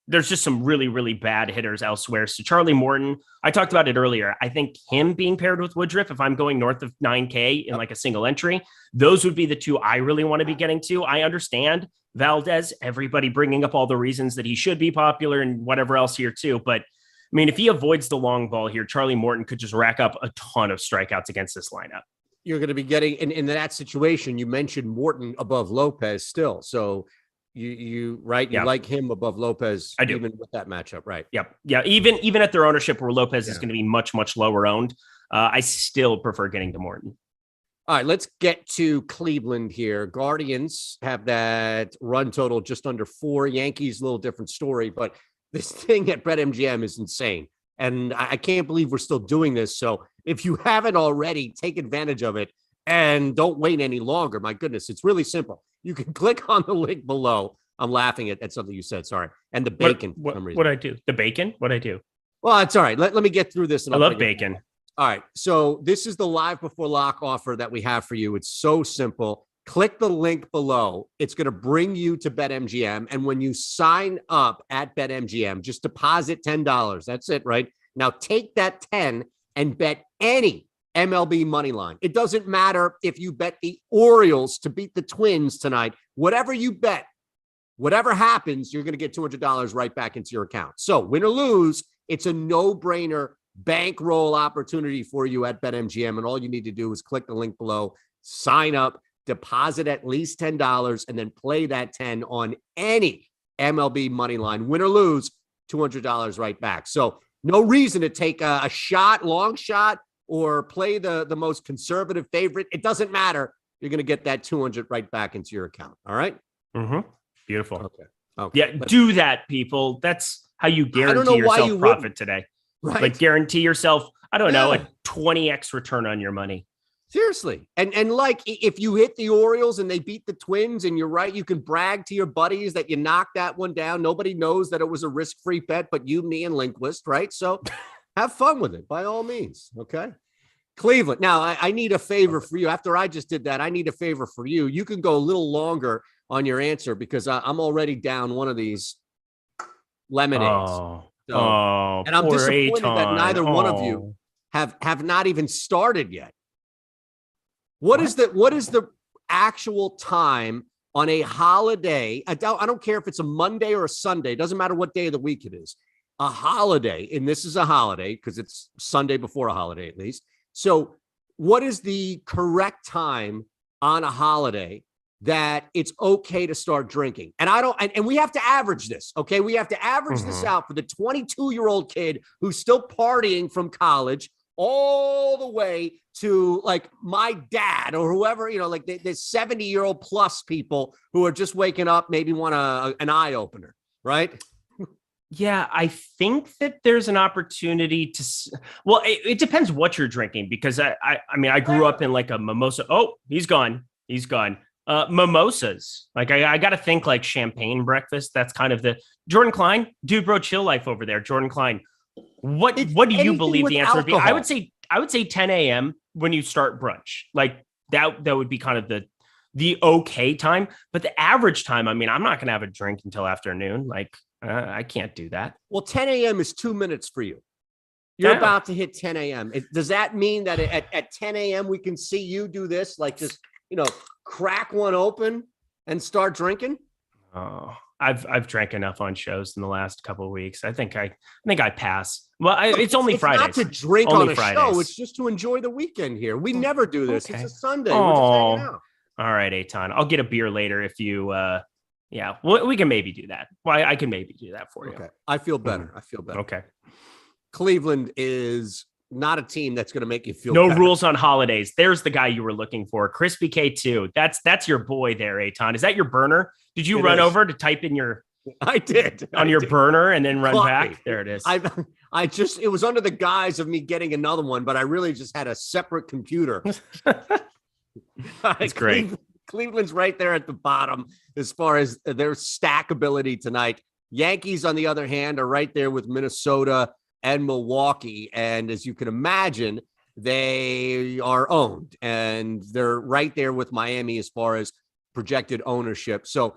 B: There's just some really, really bad hitters elsewhere. So Charlie Morton, I talked about it earlier. I think him being paired with Woodruff, if I'm going north of 9K in like a single entry, those would be the two I really want to be getting to. I understand Valdez, everybody bringing up all the reasons that he should be popular and whatever else here too. But I mean, if he avoids the long ball here, Charlie Morton could just rack up a ton of strikeouts against this lineup.
A: You're going to be getting in that situation. You mentioned Morton above Lopez still. So you right. You like him above Lopez.
B: I do.
A: Even with that matchup. Right.
B: Yep. Yeah. Even at their ownership where Lopez is going to be much, much lower owned. I still prefer getting to Morton.
A: All right, let's get to Cleveland here. Guardians have that run total just under 4. Yankees, a little different story, but this thing at BetMGM is insane. And I can't believe we're still doing this. So if you haven't already, take advantage of it and don't wait any longer. My goodness, it's really simple. You can click on the link below. I'm laughing at something you said, sorry. And the bacon.
B: What I do? The bacon? What I do?
A: Well, it's all right. Let me get through this. And
B: I love bacon.
A: All right. So this is the live before lock offer that we have for you. It's so simple. Click the link below. It's going to bring you to BetMGM. And when you sign up at BetMGM, just deposit $10. That's it, right? Now take that 10 and bet any MLB money line. It doesn't matter if you bet the Orioles to beat the Twins tonight. Whatever you bet, whatever happens, you're going to get $200 right back into your account. So win or lose, it's a no-brainer bankroll opportunity for you at BetMGM. And all you need to do is click the link below, sign up, deposit at least $10, and then play that 10 on any MLB money line. Win or lose, $200 right back. So no reason to take a shot, long shot, or play the most conservative favorite. It doesn't matter. You're going to get that 200 right back into your account. All right?
B: Mm-hmm. Beautiful.
A: Okay.
B: Yeah, do that, people. That's how you guarantee yourself profit today.
A: Right.
B: Like guarantee yourself, I don't know, a 20x return on your money.
A: Seriously. And like if you hit the Orioles and they beat the Twins and you're right, you can brag to your buddies that you knocked that one down. Nobody knows that it was a risk-free bet, but you, me, and Lindquist, right? So have fun with it by all means. Okay. Cleveland. Now I need a favor for you. After I just did that, I need a favor for you. You can go a little longer on your answer because I'm already down one of these. lemonades. And I'm
B: poor
A: disappointed that
B: Eytan.
A: neither one of you have not even started yet. What is the actual time on a holiday? I don't care if it's a Monday or a Sunday. It doesn't matter what day of the week it is. A holiday, and this is a holiday because it's Sunday before a holiday at least. So what is the correct time on a holiday that it's okay to start drinking? And and we have to average this, okay? We have to average this out for the 22-year-old kid who's still partying from college all the way to like my dad or whoever, like the 70-year-old plus people who are just waking up, maybe want an eye opener, right?
B: Yeah, I think that there's an opportunity to. Well, it depends what you're drinking, because I mean, I grew up in like a mimosa. Oh, he's gone. Mimosas. Like I got to think like champagne breakfast. That's kind of the Jordan Klein, dude, bro, chill life over there. Jordan Klein. What do you believe the answer would be? I would say 10 a.m. when you start brunch. Like that would be kind of the okay time. But the average time, I mean, I'm not going to have a drink until afternoon. Like I can't do that.
A: Well, 10 a.m. is 2 minutes for you. You're about to hit 10 a.m. Does that mean that at 10 a.m. we can see you do this? Like just, crack one open and start drinking?
B: Oh, I've drank enough on shows in the last couple of weeks. I think I pass. Well, it's only Fridays.
A: It's not to drink
B: only
A: on a
B: Fridays.
A: Show. It's just to enjoy the weekend here. We never do this. Okay. It's a Sunday.
B: Oh.
A: We're just hanging out.
B: All right, Eytan. I'll get a beer later if you yeah, we can maybe do that. Well, I can maybe do that for you.
A: Okay. I feel better. I feel better.
B: Okay.
A: Cleveland is not a team that's going to make you feel
B: no
A: better.
B: Rules on holidays. There's the guy you were looking for. Crispy K2. That's your boy there, Eytan. Is that your burner? Did you run over to type in your
A: I did.
B: On your burner and then run back? There it is.
A: It was under the guise of me getting another one, but I really just had a separate computer.
B: That's great.
A: Cleveland's right there at the bottom as far as their stack ability tonight. Yankees, on the other hand, are right there with Minnesota and Milwaukee. And as you can imagine, they are owned. And they're right there with Miami as far as projected ownership. So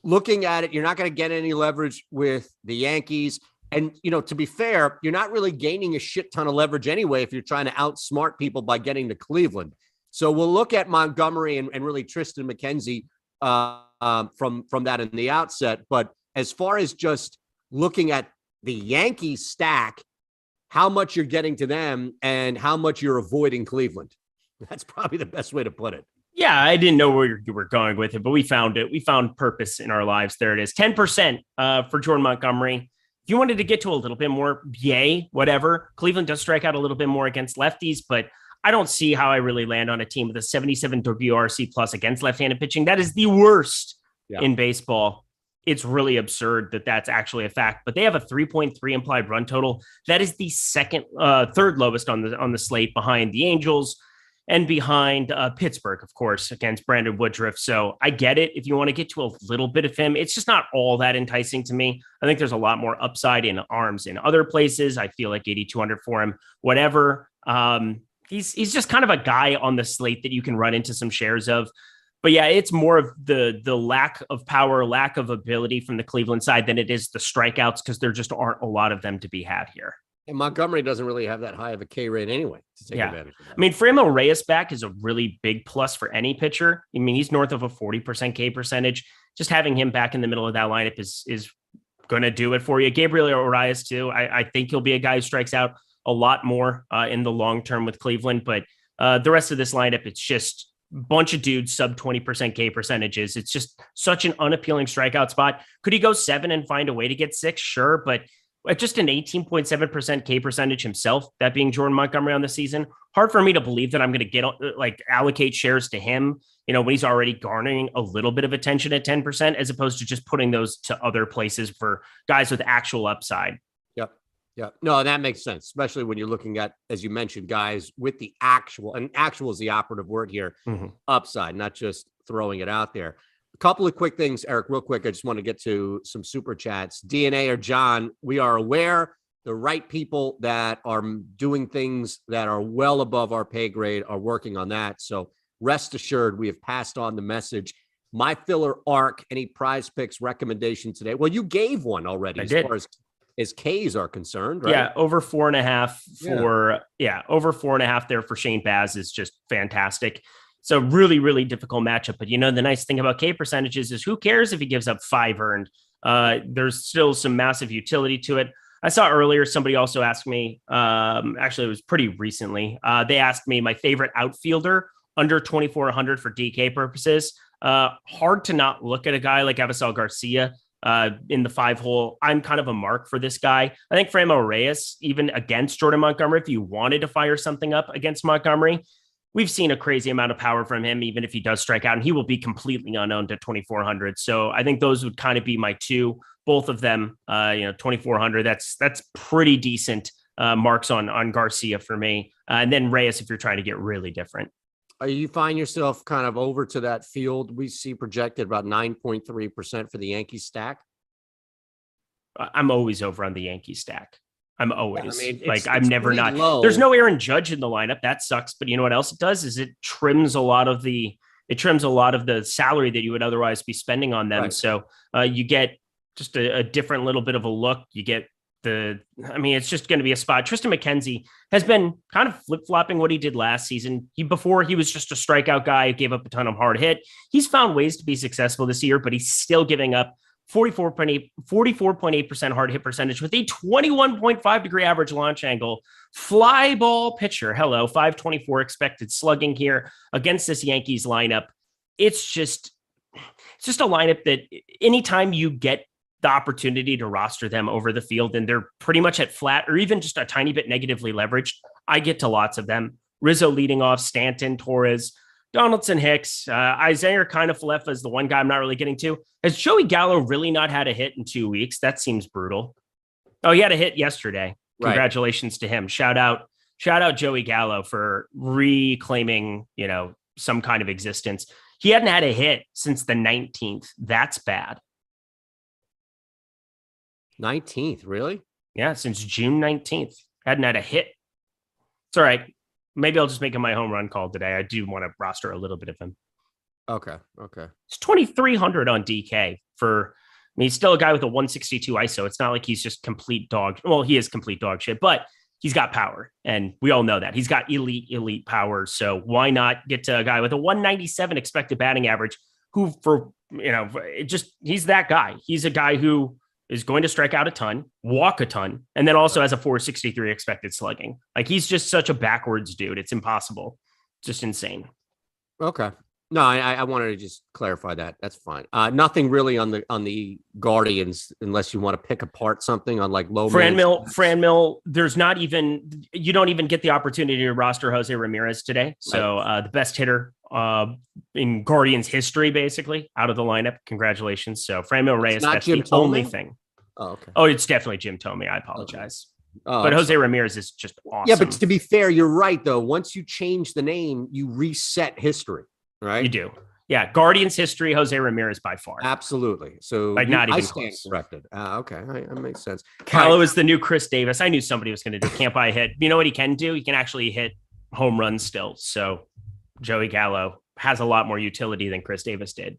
A: looking at it, you're not going to get any leverage with the Yankees. And, to be fair, you're not really gaining a shit ton of leverage anyway if you're trying to outsmart people by getting to Cleveland. So we'll look at Montgomery and really Tristan McKenzie from that in the outset. But as far as just looking at the Yankees stack, how much you're getting to them and how much you're avoiding Cleveland. That's probably the best way to put it.
B: Yeah, I didn't know where you were going with it, but we found it. We found purpose in our lives. There it is. 10% for Jordan Montgomery. If you wanted to get to a little bit more, yay, whatever. Cleveland does strike out a little bit more against lefties, but I don't see how I really land on a team with a 77 WRC plus against left-handed pitching. That is the worst in baseball. It's really absurd that that's actually a fact, but they have a 3.3 implied run total. That is the third lowest on the slate, behind the Angels and behind Pittsburgh, of course, against Brandon Woodruff. So I get it. If you want to get to a little bit of him, it's just not all that enticing to me. I think there's a lot more upside in arms in other places. I feel like 8,200 for him, whatever. He's just kind of a guy on the slate that you can run into some shares of. But yeah, it's more of the lack of power, lack of ability from the Cleveland side than it is the strikeouts, because there just aren't a lot of them to be had here.
A: And Montgomery doesn't really have that high of a K rate anyway to take advantage of that.
B: I mean, Framil Reyes back is a really big plus for any pitcher. I mean, he's north of a 40% K percentage. Just having him back in the middle of that lineup is going to do it for you. Gabriel Arias too. I think he'll be a guy who strikes out a lot more in the long term with Cleveland, but the rest of this lineup, it's just a bunch of dudes sub 20% K percentages. It's just such an unappealing strikeout spot. Could he go 7 and find a way to get 6? Sure, but at just an 18.7% K percentage himself, that being Jordan Montgomery on the season, hard for me to believe that I'm going to get allocate shares to him, when he's already garnering a little bit of attention at 10%, as opposed to just putting those to other places for guys with actual upside.
A: Yeah, no, that makes sense, especially when you're looking at, as you mentioned, guys with the actual, and actual is the operative word here, upside, not just throwing it out there. A couple of quick things, Eric, real quick. I just want to get to some super chats. DNA or John, we are aware the right people that are doing things that are well above our pay grade are working on that. So rest assured, we have passed on the message. My filler arc, any prize picks recommendation today? Well, you gave one already far as Ks are concerned, right?
B: Yeah, over 4.5 over 4.5 there for Shane Baz is just fantastic. So really, really difficult matchup. But, the nice thing about K percentages is who cares if he gives up 5 earned? There's still some massive utility to it. I saw earlier somebody also asked me, actually it was pretty recently, they asked me my favorite outfielder under 2,400 for DK purposes. Hard to not look at a guy like Avisal Garcia in the 5-hole. I'm kind of a mark for this guy. I think Franmil Reyes, even against Jordan Montgomery, if you wanted to fire something up against Montgomery, we've seen a crazy amount of power from him, even if he does strike out, and he will be completely unowned at 2,400. So I think those would kind of be my two, both of them, 2,400. That's pretty decent marks on Garcia for me. And then Reyes, if you're trying to get really different.
A: You find yourself kind of over to that field. We see projected about 9.3% for the Yankees stack.
B: I'm always over on the Yankees stack. I'm always I'm
A: it's
B: never not.
A: Low.
B: There's no Aaron Judge in the lineup. That sucks. But you know what else it does is it trims a lot of the salary that you would otherwise be spending on them. Right. So you get just a different little bit of a look. You get it's just going to be a spot. Tristan McKenzie has been kind of flip-flopping what he did last season. Before he was just a strikeout guy, gave up a ton of hard hit. He's found ways to be successful this year, but he's still giving up 44.8% hard hit percentage with a 21.5 degree average launch angle. Fly ball pitcher. Hello, 524 expected slugging here against this Yankees lineup. It's just a lineup that anytime you get the opportunity to roster them over the field and they're pretty much at flat or even just a tiny bit negatively leveraged, I get to lots of them. Rizzo leading off, Stanton, Torres, Donaldson, Hicks, Isaiah kind of Falefa is the one guy I'm not really getting to. Has Joey Gallo really not had a hit in 2 weeks? That seems brutal. Oh, he had a hit yesterday. Congratulations to him. Shout out Joey Gallo for reclaiming, some kind of existence. He hadn't had a hit since the 19th. That's bad.
A: 19th, really?
B: Yeah, since June 19th. Hadn't had a hit. It's all right. Maybe I'll just make him my home run call today. I do want to roster a little bit of him.
A: Okay.
B: It's 2,300 on DK he's still a guy with a 162 ISO. It's not like he's just complete dog. Well, he is complete dog shit, but he's got power. And we all know that. He's got elite power. So why not get to a guy with a 197 expected batting average who he's that guy. He's a guy who is going to strike out a ton, walk a ton, and then also has a 463 expected slugging. Like he's just such a backwards dude. It's impossible. Just insane.
A: Okay. No, I wanted to just clarify that. That's fine. Nothing really on the Guardians, unless you want to pick apart something on like low.
B: Franmil. There's not even, you don't even get the opportunity to roster Jose Ramirez today. So the best hitter in Guardians history, basically out of the lineup. Congratulations. So Franmil Reyes, that's the only thing.
A: Oh, okay.
B: Oh, it's definitely Jim Thome. I apologize. Okay. But Jose Ramirez is just awesome.
A: Yeah, but to be fair, you're right though. Once you change the name, you reset history. Right.
B: You do. Yeah. Guardians history, Jose Ramirez by far.
A: Absolutely. So
B: not even close.
A: Corrected. Okay. That makes sense.
B: Gallo is the new Chris Davis. I knew somebody was going to do can't buy a hit. You know what he can do? He can actually hit home runs still. So Joey Gallo has a lot more utility than Chris Davis did.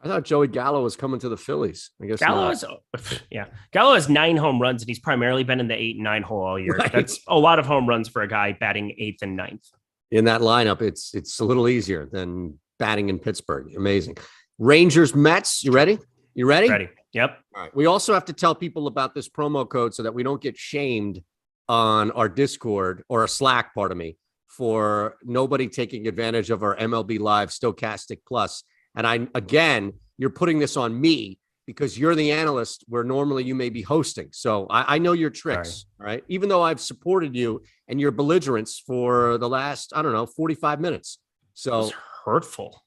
A: I thought Joey Gallo was coming to the Phillies. I guess
B: Gallo has 9 home runs and he's primarily been in the 8 and 9 hole all year. Right. That's a lot of home runs for a guy batting 8th and 9th.
A: In that lineup, it's a little easier than batting in Pittsburgh. Amazing. Rangers, Mets. You ready?
B: Ready. Yep.
A: All right. We also have to tell people about this promo code so that we don't get shamed on our Discord or our Slack, pardon me, for nobody taking advantage of our MLB Live Stokastic Plus. And you're putting this on me because you're the analyst where normally you may be hosting. So I know your tricks, right? Even though I've supported you and your belligerence for the last, 45 minutes. So
B: it's hurtful.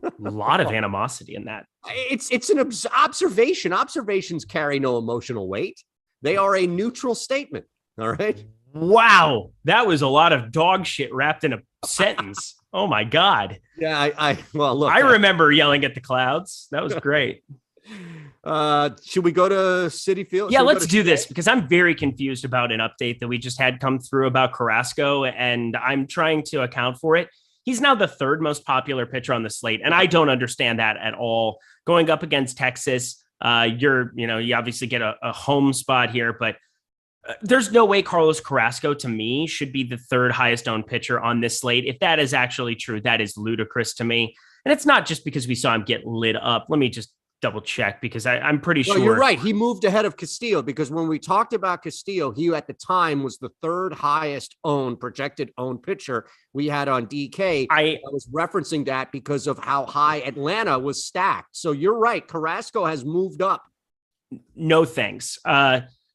B: A lot of animosity in that.
A: It's an observation. Observations carry no emotional weight. They are a neutral statement. All right.
B: Wow. That was a lot of dog shit wrapped in a sentence. Oh my God.
A: Yeah. I
B: remember yelling at the clouds. That was great.
A: Should we go to Citi Field?
B: Yeah, let's do this because I'm very confused about an update that we just had come through about Carrasco, and I'm trying to account for it. He's now the third most popular pitcher on the slate, and I don't understand that at all. Going up against Texas, you obviously get a home spot here, but there's no way Carlos Carrasco, to me, should be the third highest owned pitcher on this slate. If that is actually true, that is ludicrous to me. And it's not just because we saw him get lit up. Let me just double check because I'm pretty sure.
A: You're right. He moved ahead of Castillo because when we talked about Castillo, he at the time was the third highest projected owned pitcher we had on DK. I was referencing that because of how high Atlanta was stacked. So you're right. Carrasco has moved up.
B: No thanks.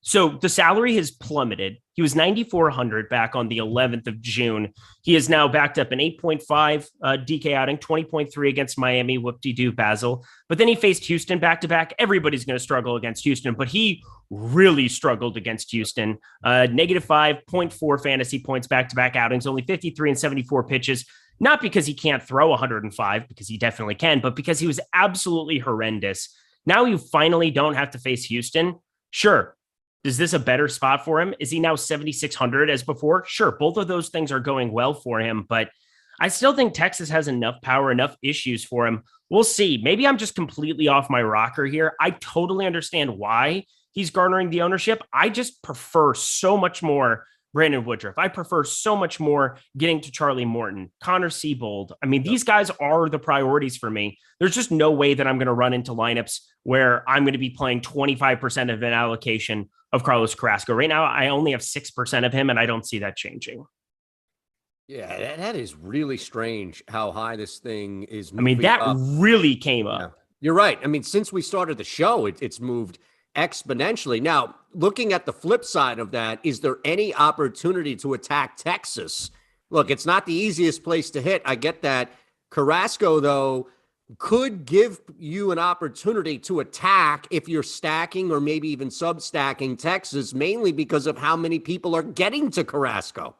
B: So the salary has plummeted. He was 9,400 back on the 11th of June. He is now backed up an 8.5 DK outing, 20.3 against Miami, whoop-de-doo Basil. But then he faced Houston back-to-back. Everybody's going to struggle against Houston, but he really struggled against Houston. Negative 5.4 fantasy points back-to-back outings, only 53 and 74 pitches. Not because he can't throw 105, because he definitely can, but because he was absolutely horrendous. Now you finally don't have to face Houston. Sure. Is this a better spot for him? Is he now 7,600 as before? Sure. Both of those things are going well for him, but I still think Texas has enough power, enough issues for him. We'll see. Maybe I'm just completely off my rocker here. I totally understand why he's garnering the ownership. I just prefer so much more Brandon Woodruff. I prefer so much more getting to Charlie Morton, Connor Siebold. I mean, these guys are the priorities for me. There's just no way that I'm going to run into lineups where I'm going to be playing 25% of an allocation of Carlos Carrasco. Right now, I only have 6% of him, and I don't see that changing.
A: Yeah, that is really strange how high this thing is moving.
B: I mean, that
A: up.
B: really came up.
A: Yeah. You're right. I mean, since we started the show, it's moved exponentially. Now, looking at the flip side of that, is there any opportunity to attack Texas? Look, it's not the easiest place to hit. I get that. Carrasco, though, could give you an opportunity to attack if you're stacking or maybe even sub-stacking Texas, mainly because of how many people are getting to Carrasco.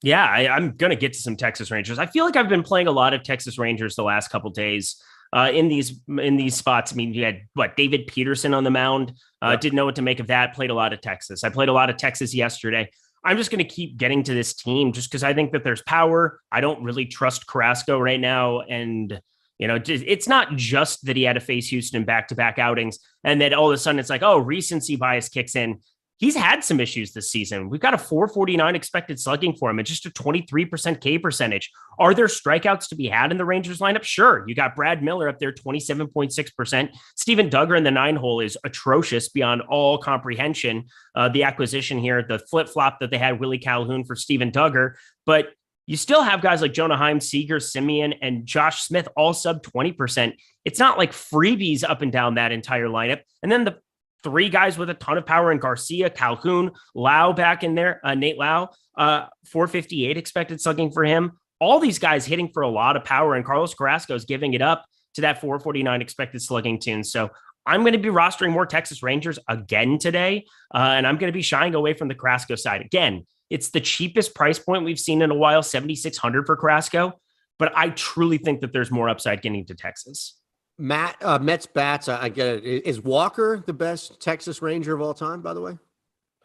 B: Yeah, I'm going to get to some Texas Rangers. I feel like I've been playing a lot of Texas Rangers the last couple of days in these spots. I mean, you had David Peterson on the mound. Didn't know what to make of that. Played a lot of Texas. I played a lot of Texas yesterday. I'm just going to keep getting to this team just because I think that there's power. I don't really trust Carrasco right now. And it's not just that he had to face Houston back-to-back outings and that all of a sudden it's like, oh, recency bias kicks in. He's had some issues this season. We've got a 449 expected slugging for him and just a 23% K percentage. Are there strikeouts to be had in the Rangers lineup? Sure. You got Brad Miller up there, 27.6%. Steven Duggar in the 9-hole is atrocious beyond all comprehension. The acquisition here, the flip-flop that they had Willie Calhoun for Steven Duggar. But you still have guys like Jonah Heim, Seager, Simeon, and Josh Smith all sub 20%. It's not like freebies up and down that entire lineup. And then the three guys with a ton of power in Garcia, Calhoun, Lau back in there, Nate Lau, 458 expected slugging for him. All these guys hitting for a lot of power, and Carlos Carrasco is giving it up to that 449 expected slugging tune. So I'm going to be rostering more Texas Rangers again today, and I'm going to be shying away from the Carrasco side. Again, it's the cheapest price point we've seen in a while, 7,600 for Carrasco, but I truly think that there's more upside getting to Texas.
A: Mets bats, I get it. Is Walker the best Texas Ranger of all time, by the way?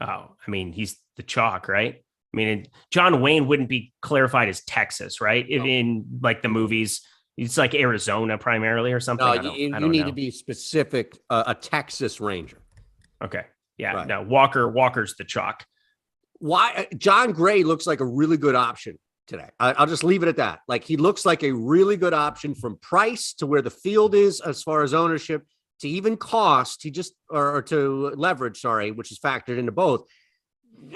B: Oh, I mean, he's the chalk, right? I mean, John Wayne wouldn't be clarified as Texas, right? No. In like the movies, it's like Arizona primarily or something.
A: No, you need to be specific, a Texas Ranger.
B: Okay. Yeah, right. No, Walker's the chalk.
A: Why John Gray looks like a really good option today. I'll just leave it at that. Like, he looks like a really good option from price to where the field is as far as ownership to even cost. Or to leverage, which is factored into both.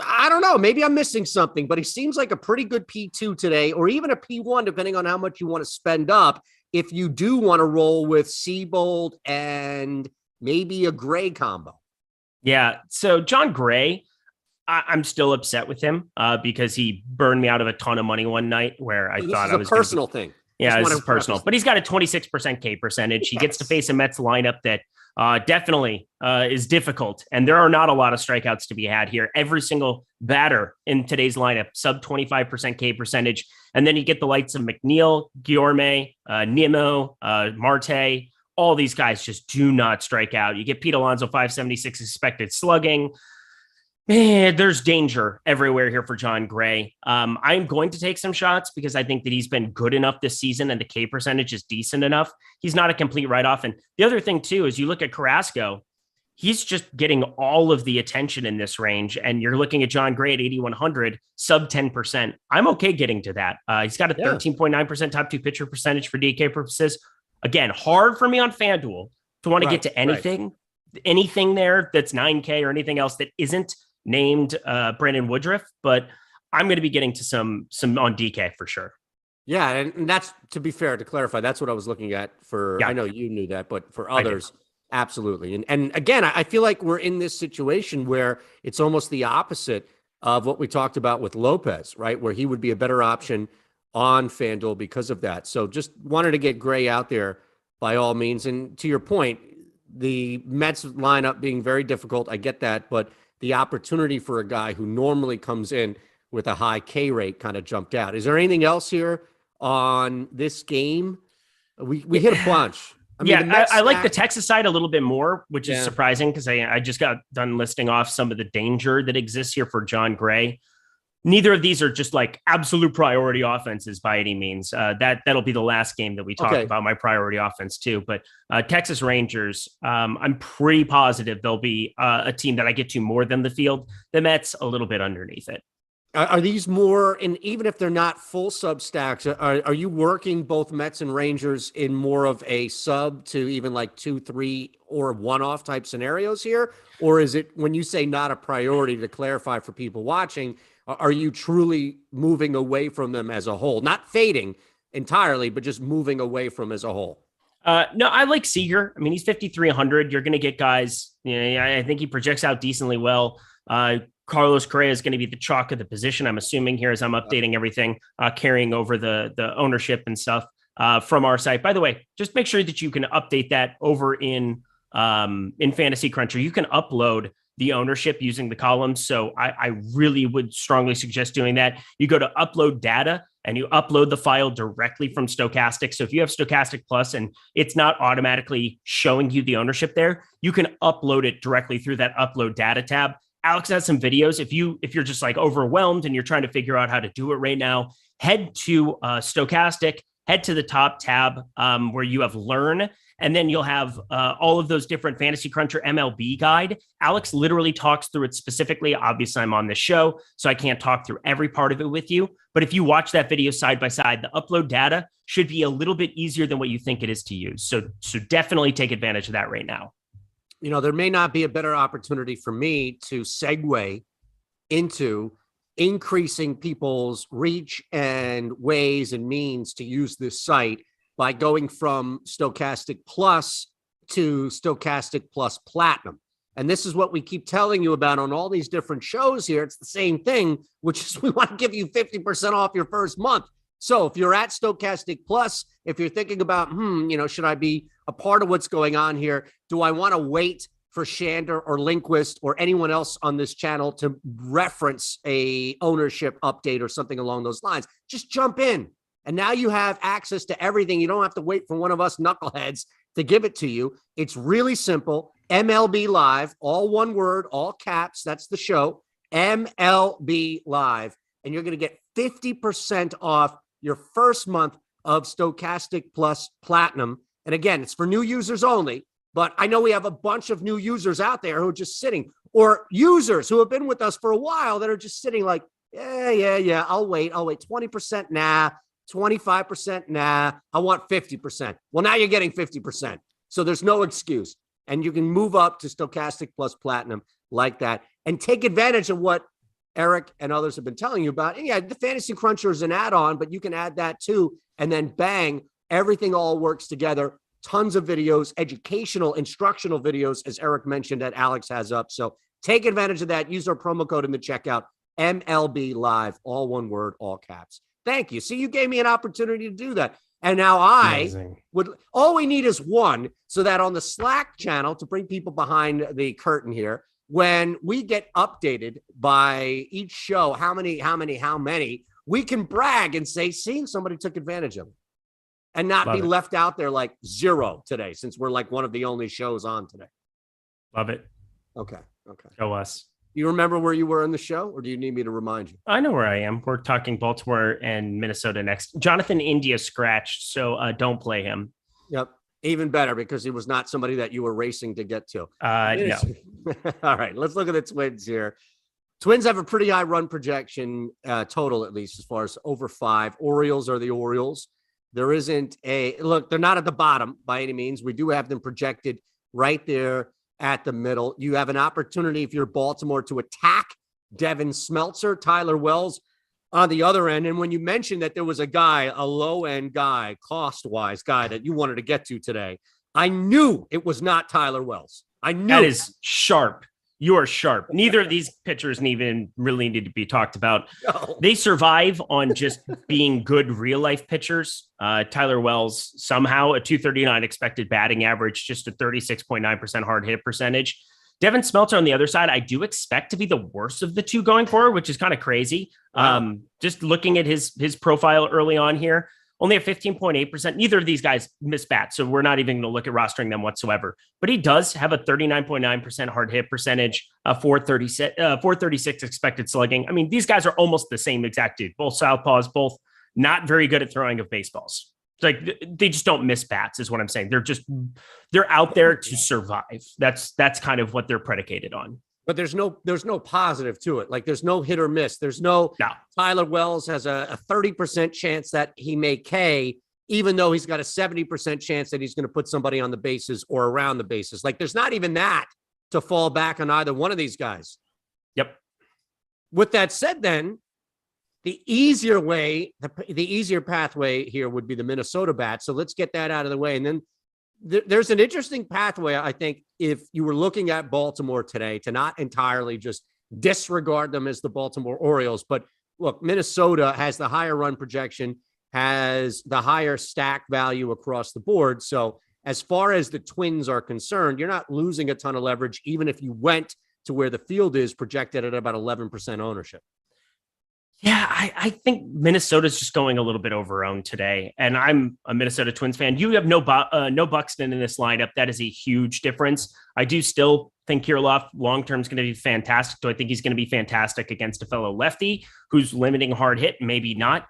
A: I don't know. Maybe I'm missing something, but he seems like a pretty good P2 today, or even a P1, depending on how much you want to spend up. If you do want to roll with Siebold and maybe a Gray combo.
B: Yeah. So John Gray, I'm still upset with him because he burned me out of a ton of money one night where I thought I was
A: a personal thing.
B: Yeah, this is personal, but he's got a 26% K percentage. He gets to face a Mets lineup that definitely is difficult. And there are not a lot of strikeouts to be had here. Every single batter in today's lineup, sub 25% K percentage. And then you get the likes of McNeil, Guillorme, Nimmo, Marte. All these guys just do not strike out. You get Pete Alonso, 576 expected slugging. Man, there's danger everywhere here for John Gray. I'm going to take some shots because I think that he's been good enough this season and the K percentage is decent enough. He's not a complete write-off. And the other thing, too, is you look at Carrasco, he's just getting all of the attention in this range. And you're looking at John Gray at 8,100, sub 10%. I'm okay getting to that. He's got a 13.9% top two pitcher percentage for DK purposes. Again, hard for me on FanDuel to want to get to anything there that's 9K or anything else that isn't named Brandon Woodruff, but I'm going to be getting to some on DK for sure.
A: Yeah, and that's, to be fair, to clarify, that's what I was looking at for. Yeah. I know you knew that, but for others, absolutely. And again, I feel like we're in this situation where it's almost the opposite of what we talked about with Lopez, right? Where he would be a better option on FanDuel because of that. So just wanted to get Gray out there by all means. And to your point, the Mets lineup being very difficult, I get that, but the opportunity for a guy who normally comes in with a high K rate kind of jumped out. Is there anything else here on this game? We hit a bunch. I mean,
B: I like the Texas side a little bit more, which is surprising because I just got done listing off some of the danger that exists here for John Gray. Neither of these are just like absolute priority offenses by any means. That'll be the last game that we talk about my priority offense too. But Texas Rangers, I'm pretty positive they'll be a team that I get to more than the field. The Mets a little bit underneath it.
A: Are these more, and even if they're not full sub stacks, are you working both Mets and Rangers in more of a sub to even like 2, 3, or one-off type scenarios here? Or is it, when you say not a priority, to clarify for people watching, are you truly moving away from them as a whole? Not fading entirely, but just moving away from as a whole?
B: No, I like Seager. I mean, he's 5,300. You're going to get guys, I think he projects out decently well. Carlos Correa is going to be the chalk of the position, I'm assuming, here as I'm updating everything, carrying over the ownership and stuff from our site. By the way, just make sure that you can update that over in Fantasy Cruncher. You can upload the ownership using the columns. So I really would strongly suggest doing that. You go to upload data and you upload the file directly from Stokastic. So if you have Stokastic Plus and it's not automatically showing you the ownership there, you can upload it directly through that upload data tab. Alex has some videos. If you're just like overwhelmed and you're trying to figure out how to do it right now, head to Stokastic, head to the top tab where you have Learn, and then you'll have all of those different Fantasy Cruncher MLB guide. Alex literally talks through it specifically. Obviously, I'm on this show, so I can't talk through every part of it with you. But if you watch that video side by side, the upload data should be a little bit easier than what you think it is to use. So definitely take advantage of that right now.
A: There may not be a better opportunity for me to segue into increasing people's reach and ways and means to use this site by going from Stokastic Plus to Stokastic Plus Platinum. And this is what we keep telling you about on all these different shows here. It's the same thing, which is we want to give you 50% off your first month. So if you're at Stokastic Plus, if you're thinking about, should I be a part of what's going on here? Do I want to wait for Shander or Lindquist or anyone else on this channel to reference a ownership update or something along those lines? Just jump in. And now you have access to everything. You don't have to wait for one of us knuckleheads to give it to you. It's really simple. MLB Live, all one word, all caps. That's the show. MLB Live. And you're going to get 50% off your first month of Stokastic Plus Platinum. And again, it's for new users only. But I know we have a bunch of new users out there who are just sitting, or users who have been with us for a while that are just sitting like, yeah, I'll wait. 20%, nah. 25%, nah. I want 50%. Well, now you're getting 50%. So there's no excuse. And you can move up to Stokastic Plus Platinum like that and take advantage of what Eric and others have been telling you about. And yeah, the Fantasy Cruncher is an add-on, but you can add that too. And then bang, everything all works together. Tons of videos, educational, instructional videos, as Eric mentioned, that Alex has up. So take advantage of that. Use our promo code in the checkout, MLB Live, all one word, all caps. Thank you. See, you gave me an opportunity to do that. And now all we need is one, so that on the Slack channel, to bring people behind the curtain here, when we get updated by each show, how many, we can brag and say, see, somebody took advantage of it. And not be left out there like 0 today, since we're like one of the only shows on today.
B: Love it.
A: Okay.
B: Show us.
A: You remember where you were in the show, or do you need me to remind you?
B: I know where I am. We're talking Baltimore and Minnesota next. Jonathan India scratched, so don't play him.
A: Yep. Even better, because he was not somebody that you were racing to get to.
B: No.
A: All right, let's look at the Twins here. Twins have a pretty high run projection, total at least, as far as over 5. Orioles are the Orioles. There isn't look, they're not at the bottom by any means. We do have them projected right there at the middle. You have an opportunity, if you're Baltimore, to attack Devin Smeltzer, Tyler Wells on the other end. And when you mentioned that there was a guy, a low-end guy, cost-wise guy that you wanted to get to today, I knew it was not Tyler Wells. I knew.
B: That is sharp. You are sharp. Neither of these pitchers even really need to be talked about.
A: No.
B: They survive on just being good real-life pitchers. Tyler Wells, somehow a 239 expected batting average, just a 36.9% hard hit percentage. Devin Smeltzer on the other side, I do expect to be the worst of the two going forward, which is kind of crazy.
A: Wow.
B: Just looking at his profile early on here, only at 15.8%. Neither of these guys miss bats, so we're not even going to look at rostering them whatsoever. But he does have a 39.9% hard hit percentage, 436 expected slugging. I mean, these guys are almost the same exact dude. Both southpaws, both not very good at throwing of baseballs. Like, they just don't miss bats is what I'm saying. They're out there to survive. That's kind of what they're predicated on.
A: But there's no positive to it. Like, there's no hit or miss. There's no. Tyler Wells has a 30% chance that he may K, even though he's got a 70% chance that he's going to put somebody on the bases or around the bases. Like, there's not even that to fall back on either one of these guys.
B: Yep.
A: With that said, then, the easier way, the easier pathway here would be the Minnesota bat. So let's get that out of the way. And then there's an interesting pathway, I think, if you were looking at Baltimore today, to not entirely just disregard them as the Baltimore Orioles. But look, Minnesota has the higher run projection, has the higher stack value across the board. So as far as the Twins are concerned, you're not losing a ton of leverage, even if you went to where the field is projected at about 11% ownership.
B: Yeah, I think Minnesota's just going a little bit overowned today, and I'm a Minnesota Twins fan. You have no Buxton in this lineup. That is a huge difference. I do still think Kirilloff long-term is going to be fantastic. Do I think he's going to be fantastic against a fellow lefty who's limiting hard hit? Maybe not.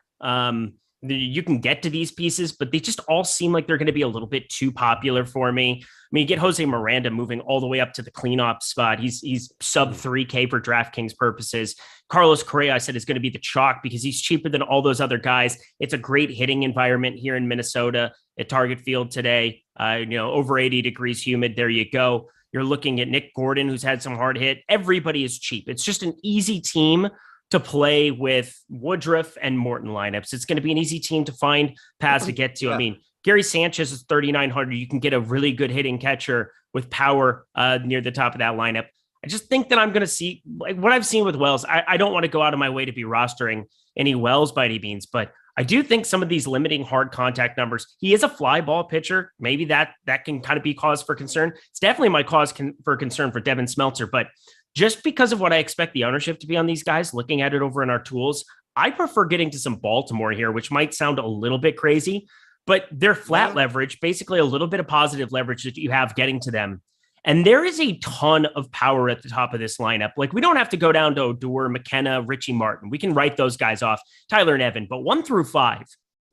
B: You can get to these pieces, but they just all seem like they're going to be a little bit too popular for me. I mean, you get Jose Miranda moving all the way up to the cleanup spot. He's sub 3K for DraftKings purposes. Carlos Correa, I said, is going to be the chalk because he's cheaper than all those other guys. It's a great hitting environment here in Minnesota at Target Field today. Over 80 degrees humid. There you go. You're looking at Nick Gordon, who's had some hard hit. Everybody is cheap. It's just an easy team to play with Woodruff and Morton lineups. It's going to be an easy team to find paths to get to. Yeah. I mean, Gary Sanchez is 3,900. You can get a really good hitting catcher with power near the top of that lineup. I just think that I'm going to see, like what I've seen with Wells. I don't want to go out of my way to be rostering any Wells by any means, but I do think some of these limiting hard contact numbers, he is a fly ball pitcher. Maybe that can kind of be cause for concern. It's definitely my cause for concern for Devin Smeltzer, but just because of what I expect the ownership to be on these guys, looking at it over in our tools, I prefer getting to some Baltimore here, which might sound a little bit crazy, but they're flat leverage, basically a little bit of positive leverage that you have getting to them. And there is a ton of power at the top of this lineup. Like, we don't have to go down to Odor, McKenna, Richie Martin. We can write those guys off, Tyler and Evan, but 1 through 5.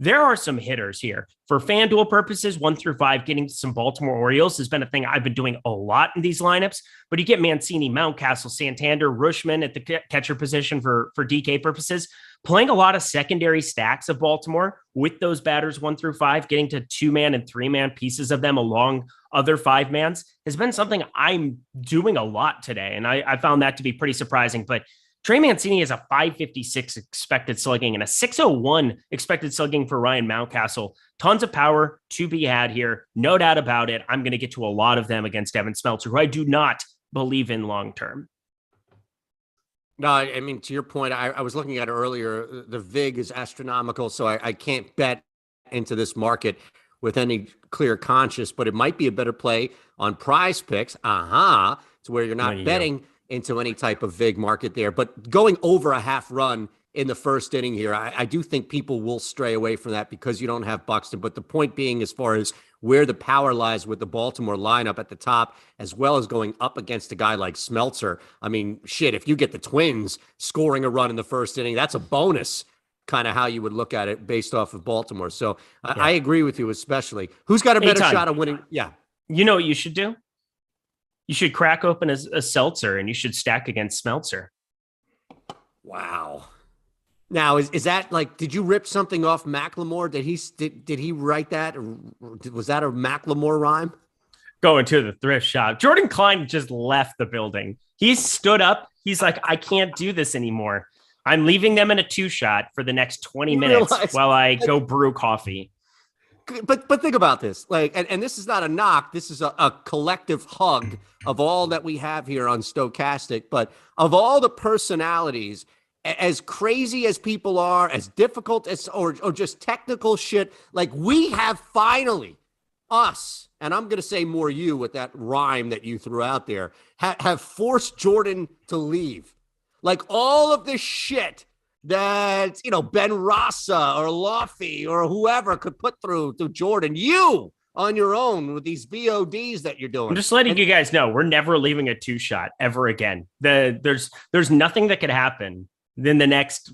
B: There are some hitters here. For FanDuel purposes, 1 through 5, getting to some Baltimore Orioles has been a thing I've been doing a lot in these lineups. But you get Mancini, Mountcastle, Santander, Rushman at the catcher position for DK purposes, playing a lot of secondary stacks of Baltimore with those batters 1 through 5, getting to 2-man and 3-man pieces of them along other 5-mans has been something I'm doing a lot today. And I found that to be pretty surprising. But Trey Mancini has a 556 expected slugging and a 601 expected slugging for Ryan Mountcastle. Tons of power to be had here. No doubt about it. I'm going to get to a lot of them against Devin Smeltzer, who I do not believe in long-term.
A: No, I mean, to your point, I was looking at it earlier. The VIG is astronomical, so I can't bet into this market with any clear conscience, but it might be a better play on Prize Picks. To where you're not betting into any type of VIG market there. But going over a half run in the first inning here. I do think people will stray away from that because you don't have Buxton. But the point being, as far as where the power lies with the Baltimore lineup at the top, as well as going up against a guy like Smeltzer. I mean, shit, if you get the Twins scoring a run in the first inning, that's a bonus, kind of how you would look at it based off of Baltimore. So I agree with you, especially. Who's got a better shot of winning? Yeah.
B: You know what you should do? You should crack open a seltzer and you should stack against Smeltzer.
A: Wow. Now, is that like, did you rip something off Macklemore? Did he write that? Or was that a Macklemore rhyme?
B: Going to the thrift shop. Jordan Klein just left the building. He stood up. He's like, I can't do this anymore. I'm leaving them in a 2-shot for the next 20 minutes while I go brew coffee.
A: But think about this, like, and this is not a knock. This is a collective hug of all that we have here on Stokastic. But of all the personalities, as crazy as people are, as difficult as or just technical shit, like we have finally us, and I'm going to say more you with that rhyme that you threw out there, have forced Jordan to leave. Like all of this shit that, Ben Rasa or Laffy or whoever could put through to Jordan, you on your own with these VODs that you're doing.
B: I'm just letting you guys know we're never leaving a 2-shot ever again. There's nothing that could happen in the next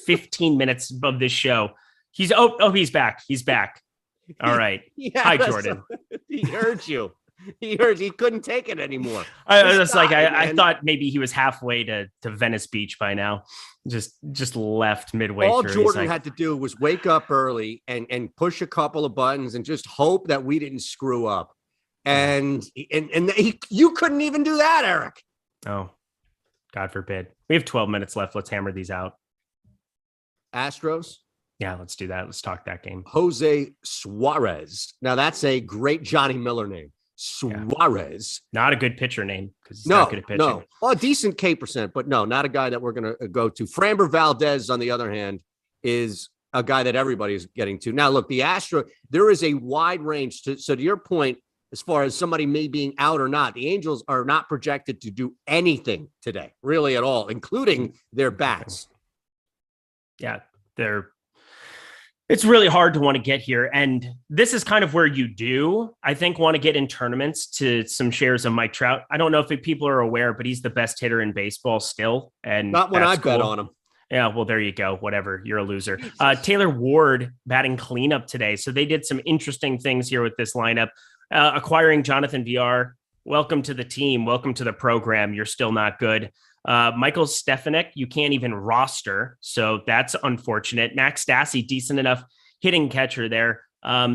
B: 15 minutes of this show. He's back. He's back. All right.
A: Yeah,
B: hi, Jordan.
A: He heard you. He couldn't take it anymore.
B: I thought maybe he was halfway to Venice Beach by now. Just left midway
A: All
B: through.
A: Jordan had to do was wake up early and push a couple of buttons and just hope that we didn't screw up. And you couldn't even do that, Eric.
B: Oh, God forbid. We have 12 minutes left. Let's hammer these out.
A: Astros?
B: Yeah, let's do that. Let's talk that game.
A: Jose Suarez. Now, that's a great Johnny Miller name. Suarez.
B: Yeah. Not a good pitcher name because he's not good at pitching.
A: No. Well, a decent K percent, but no, not a guy that we're going to go to. Framber Valdez, on the other hand, is a guy that everybody's getting to. Now, look, the Astros, there is a wide range. So to your point, as far as somebody may being out or not, the Angels are not projected to do anything today, really at all, including their bats.
B: Yeah, it's really hard to want to get here. And this is kind of where you do, I think, want to get in tournaments to some shares of Mike Trout. I don't know if people are aware, but he's the best hitter in baseball still. And
A: not when I bet on him.
B: Yeah, well, there you go. Whatever. You're a loser. Taylor Ward batting cleanup today. So they did some interesting things here with this lineup. Acquiring Jonathan VR. Welcome to the team. Welcome to the program. You're still not good. Michael Stefanik, you can't even roster. So that's unfortunate. Max Stassi, decent enough hitting catcher there.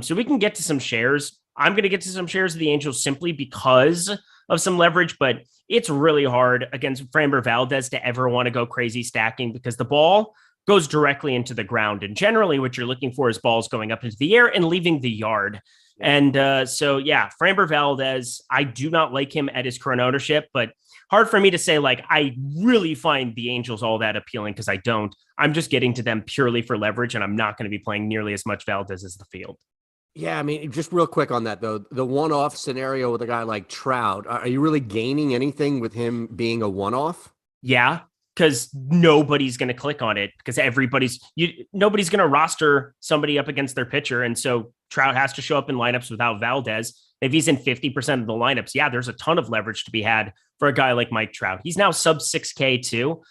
B: So we can get to some shares. I'm going to get to some shares of the Angels simply because of some leverage, but it's really hard against Framber Valdez to ever want to go crazy stacking because the ball goes directly into the ground. And generally what you're looking for is balls going up into the air and leaving the yard. And Framber Valdez, I do not like him at his current ownership, but hard for me to say, like, I really find the Angels all that appealing because I don't. I'm just getting to them purely for leverage, and I'm not going to be playing nearly as much Valdez as the field.
A: Yeah, I mean, just real quick on that, though, the one-off scenario with a guy like Trout, are you really gaining anything with him being a one-off?
B: Yeah, because nobody's going to click on it because nobody's going to roster somebody up against their pitcher. And so Trout has to show up in lineups without Valdez. If he's in 50% of the lineups, yeah, there's a ton of leverage to be had for a guy like Mike Trout. He's now sub 6K too.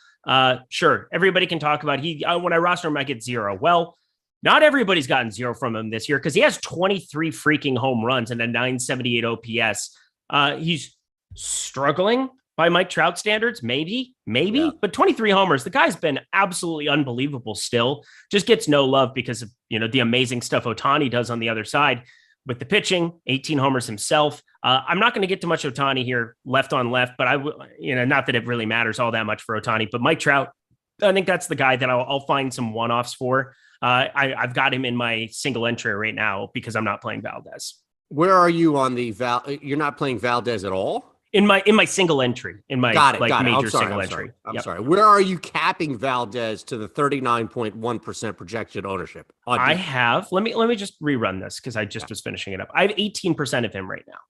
B: Sure, everybody can talk about when I roster him, I get 0. Well, not everybody's gotten 0 from him this year because he has 23 freaking home runs and a 978 OPS. He's struggling by Mike Trout standards, maybe, yeah. But 23 homers. The guy's been absolutely unbelievable still. Just gets no love because of the amazing stuff Ohtani does on the other side. With the pitching, 18 homers himself. I'm not going to get to much Ohtani here left on left, but not that it really matters all that much for Ohtani, but Mike Trout, I think that's the guy that I'll find some one-offs for. I've got him in my single entry right now because I'm not playing Valdez.
A: Where are you on you're not playing Valdez at all?
B: In my single entry, in my major single entry.
A: I'm sorry. Where are you capping Valdez to the 39.1% projected ownership?
B: I have. Let me just rerun this because I just was finishing it up. I have 18% of him right now.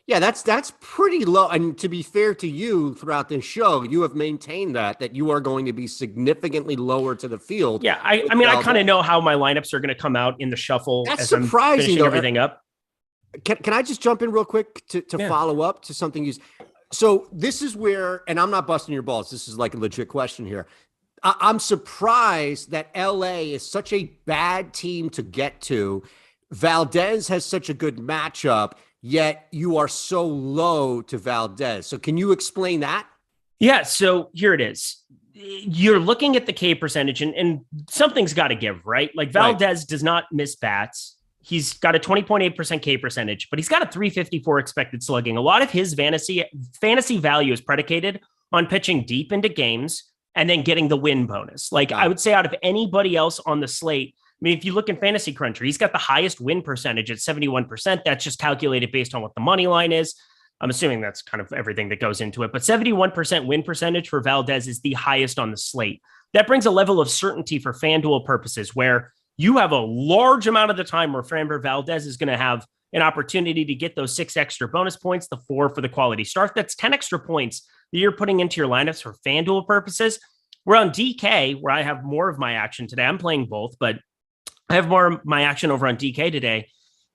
A: Yeah, that's pretty low. And to be fair to you, throughout this show, you have maintained that you are going to be significantly lower to the field.
B: Yeah, I mean, I kind of know how my lineups are going to come out in the shuffle
A: That's
B: as
A: surprising,
B: I'm finishing
A: though.
B: everything up.
A: Can I just jump in real quick to follow up to something you? So this is where, and I'm not busting your balls. This is like a legit question here. I'm surprised that LA is such a bad team to get to. Valdez has such a good matchup, yet you are so low to Valdez. So can you explain that?
B: Yeah, so here it is. You're looking at the K percentage, and something's got to give, right? Like Valdez does not miss bats. He's got a 20.8% K percentage, but he's got a 354 expected slugging. A lot of his fantasy value is predicated on pitching deep into games and then getting the win bonus. Like I would say out of anybody else on the slate, I mean, if you look in Fantasy Cruncher, he's got the highest win percentage at 71%. That's just calculated based on what the money line is. I'm assuming that's kind of everything that goes into it, but 71% win percentage for Valdez is the highest on the slate. That brings a level of certainty for FanDuel purposes where you have a large amount of the time where Framber Valdez is going to have an opportunity to get those 6 extra bonus points, the 4 for the quality start. That's 10 extra points that you're putting into your lineups for FanDuel purposes. We're on DK, where I have more of my action today. I'm playing both, but I have more of my action over on DK today.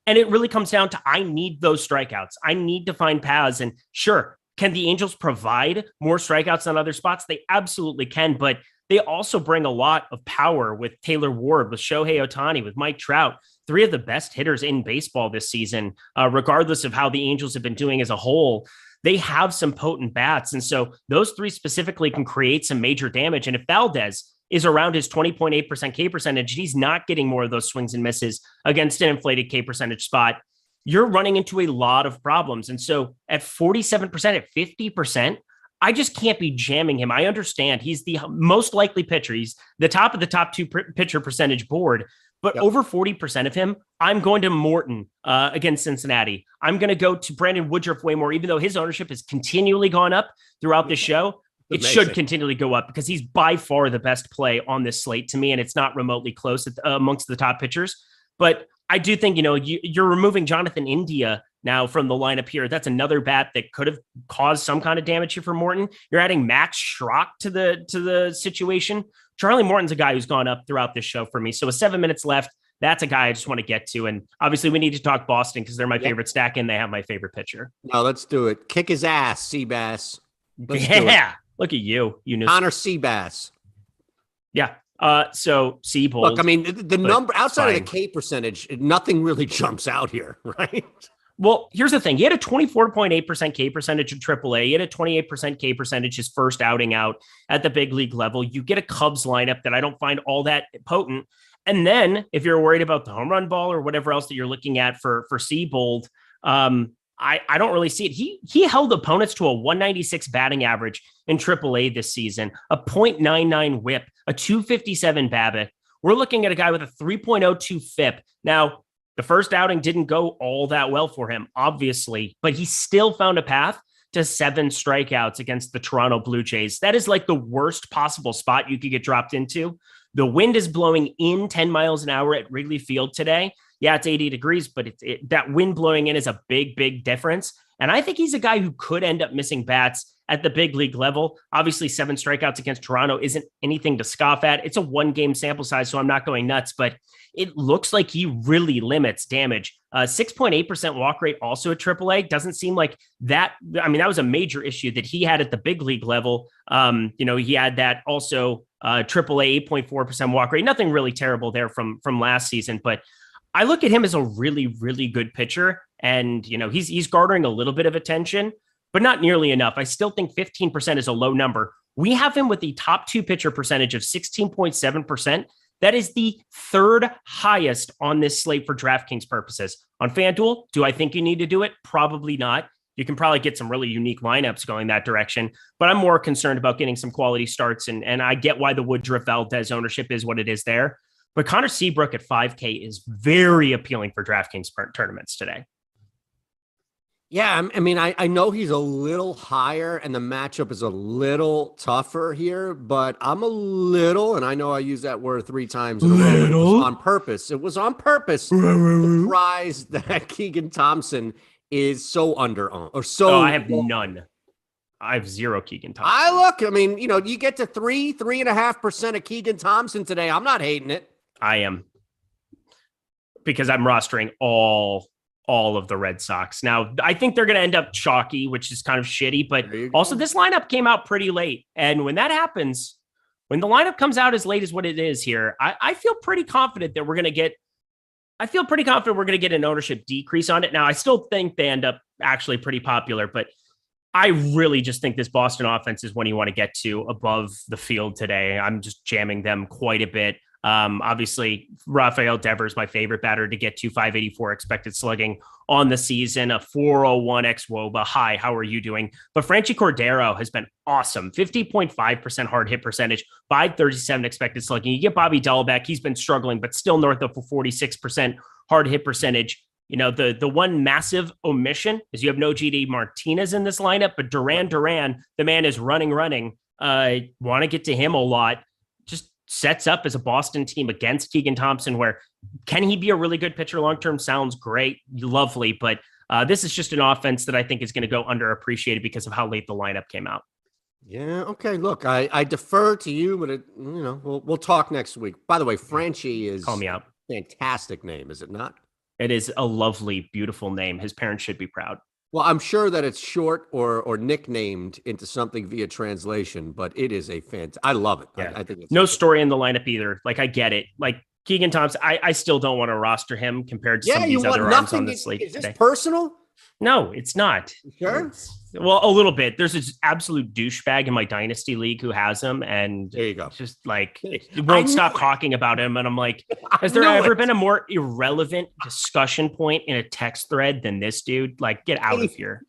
B: And it really comes down to, I need those strikeouts. I need to find paths. And sure, can the Angels provide more strikeouts than other spots? They absolutely can, but they also bring a lot of power with Taylor Ward, with Shohei Ohtani, with Mike Trout, 3 of the best hitters in baseball this season, regardless of how the Angels have been doing as a whole. They have some potent bats. And so those 3 specifically can create some major damage. And if Valdez is around his 20.8% K percentage, he's not getting more of those swings and misses against an inflated K percentage spot. You're running into a lot of problems. And so at 47%, at 50%, I just can't be jamming him. I understand he's the most likely pitcher. He's the top of the top 2 pitcher percentage board, but over 40% of him, I'm going to Morton against Cincinnati. I'm going to go to Brandon Woodruff way more, even though his ownership has continually gone up throughout the show. It should continually go up because he's by far the best play on this slate to me, and it's not remotely close amongst the top pitchers. But I do think, you're removing Jonathan India now from the lineup here. That's another bat that could have caused some kind of damage here for Morton. You're adding Max Schrock to the situation. Charlie Morton's a guy who's gone up throughout this show for me. So with 7 minutes left, that's a guy I just want to get to. And obviously we need to talk Boston because they're my favorite stack and they have my favorite pitcher.
A: No, let's do it. Kick his ass, Seabass.
B: Yeah. Look at you.
A: Connor Seabass.
B: Yeah. So Seabold.
A: Look, I mean, the number outside of the K percentage, nothing really jumps out here, right?
B: Well, here's the thing. He had a 24.8% K percentage in AAA. He had a 28% K percentage his first outing out at the big league level. You get a Cubs lineup that I don't find all that potent. And then if you're worried about the home run ball or whatever else that you're looking at for Seabold, I don't really see it. He held opponents to a 196 batting average in AAA this season, a .99 whip, a 257 BABIP. We're looking at a guy with a 3.02 FIP. Now, the first outing didn't go all that well for him, obviously, but he still found a path to 7 strikeouts against the Toronto Blue Jays. That is like the worst possible spot you could get dropped into. The wind is blowing in 10 miles an hour at Wrigley Field today. Yeah, it's 80 degrees, but that wind blowing in is a big, big difference. And I think he's a guy who could end up missing bats at the big league level. Obviously, 7 strikeouts against Toronto isn't anything to scoff at. It's a 1-game sample size, so I'm not going nuts, but it looks like he really limits damage. 6.8% walk rate also at AAA. Doesn't seem like that. I mean, that was a major issue that he had at the big league level. He had that also AAA 8.4% walk rate. Nothing really terrible there from last season, but I look at him as a really, really good pitcher. And, he's garnering a little bit of attention, but not nearly enough. I still think 15% is a low number. We have him with the top 2 pitcher percentage of 16.7%. That is the 3rd highest on this slate for DraftKings purposes. On FanDuel, do I think you need to do it? Probably not. You can probably get some really unique lineups going that direction, but I'm more concerned about getting some quality starts. And I get why the Woodruff Valdez ownership is what it is there. But Connor Seabrook at 5K is very appealing for DraftKings tournaments today.
A: Yeah, I mean, I know he's a little higher and the matchup is a little tougher here, but I'm a little, and I know I use that word 3 times in a row. It was on purpose. It was on purpose. Surprised that Keegan Thompson is so under-owned or so.
B: Oh, I have none. I have zero Keegan Thompson.
A: I mean, you get to 3.5% of Keegan Thompson today. I'm not hating it.
B: I am, because I'm rostering all of the Red Sox. Now, I think they're going to end up chalky, which is kind of shitty, but also this lineup came out pretty late. And when that happens, when the lineup comes out as late as what it is here, I feel pretty confident that we're going to get an ownership decrease on it. Now, I still think they end up actually pretty popular, but I really just think this Boston offense is one you want to get to above the field today. I'm just jamming them quite a bit. Obviously, Rafael Devers, my favorite batter to get to 584 expected slugging on the season, a 401 xWOBA. Hi, how are you doing? But Franchi Cordero has been awesome. 50.5% hard hit percentage, 537 expected slugging. You get Bobby Dalbec. He's been struggling, but still north of a 46% hard hit percentage. The one massive omission is you have no GD Martinez in this lineup, but Duran, the man is running. Want to get to him a lot. Just sets up as a Boston team against Keegan Thompson, where can he be a really good pitcher long-term? Sounds great. Lovely. But this is just an offense that I think is going to go underappreciated because of how late the lineup came out.
A: Yeah. Okay. Look, I defer to you, but we'll talk next week. By the way, Franchi is
B: call me out.
A: Fantastic name, is it not?
B: It is a lovely, beautiful name. His parents should be proud.
A: Well, I'm sure that it's short or nicknamed into something via translation, but it is a I love it.
B: Yeah.
A: I think it's
B: no story in the lineup either. Like, I get it. Like Keegan Thompson, I still don't want to roster him compared to some of these other arms on this slate.
A: Is this personal?
B: No, it's not.
A: Sure.
B: Well, a little bit. There's this absolute douchebag in my dynasty league who has him, and
A: there you go.
B: Just like it won't stop talking about him. And I'm like, has there ever been a more irrelevant discussion point in a text thread than this dude? Like, get out of here.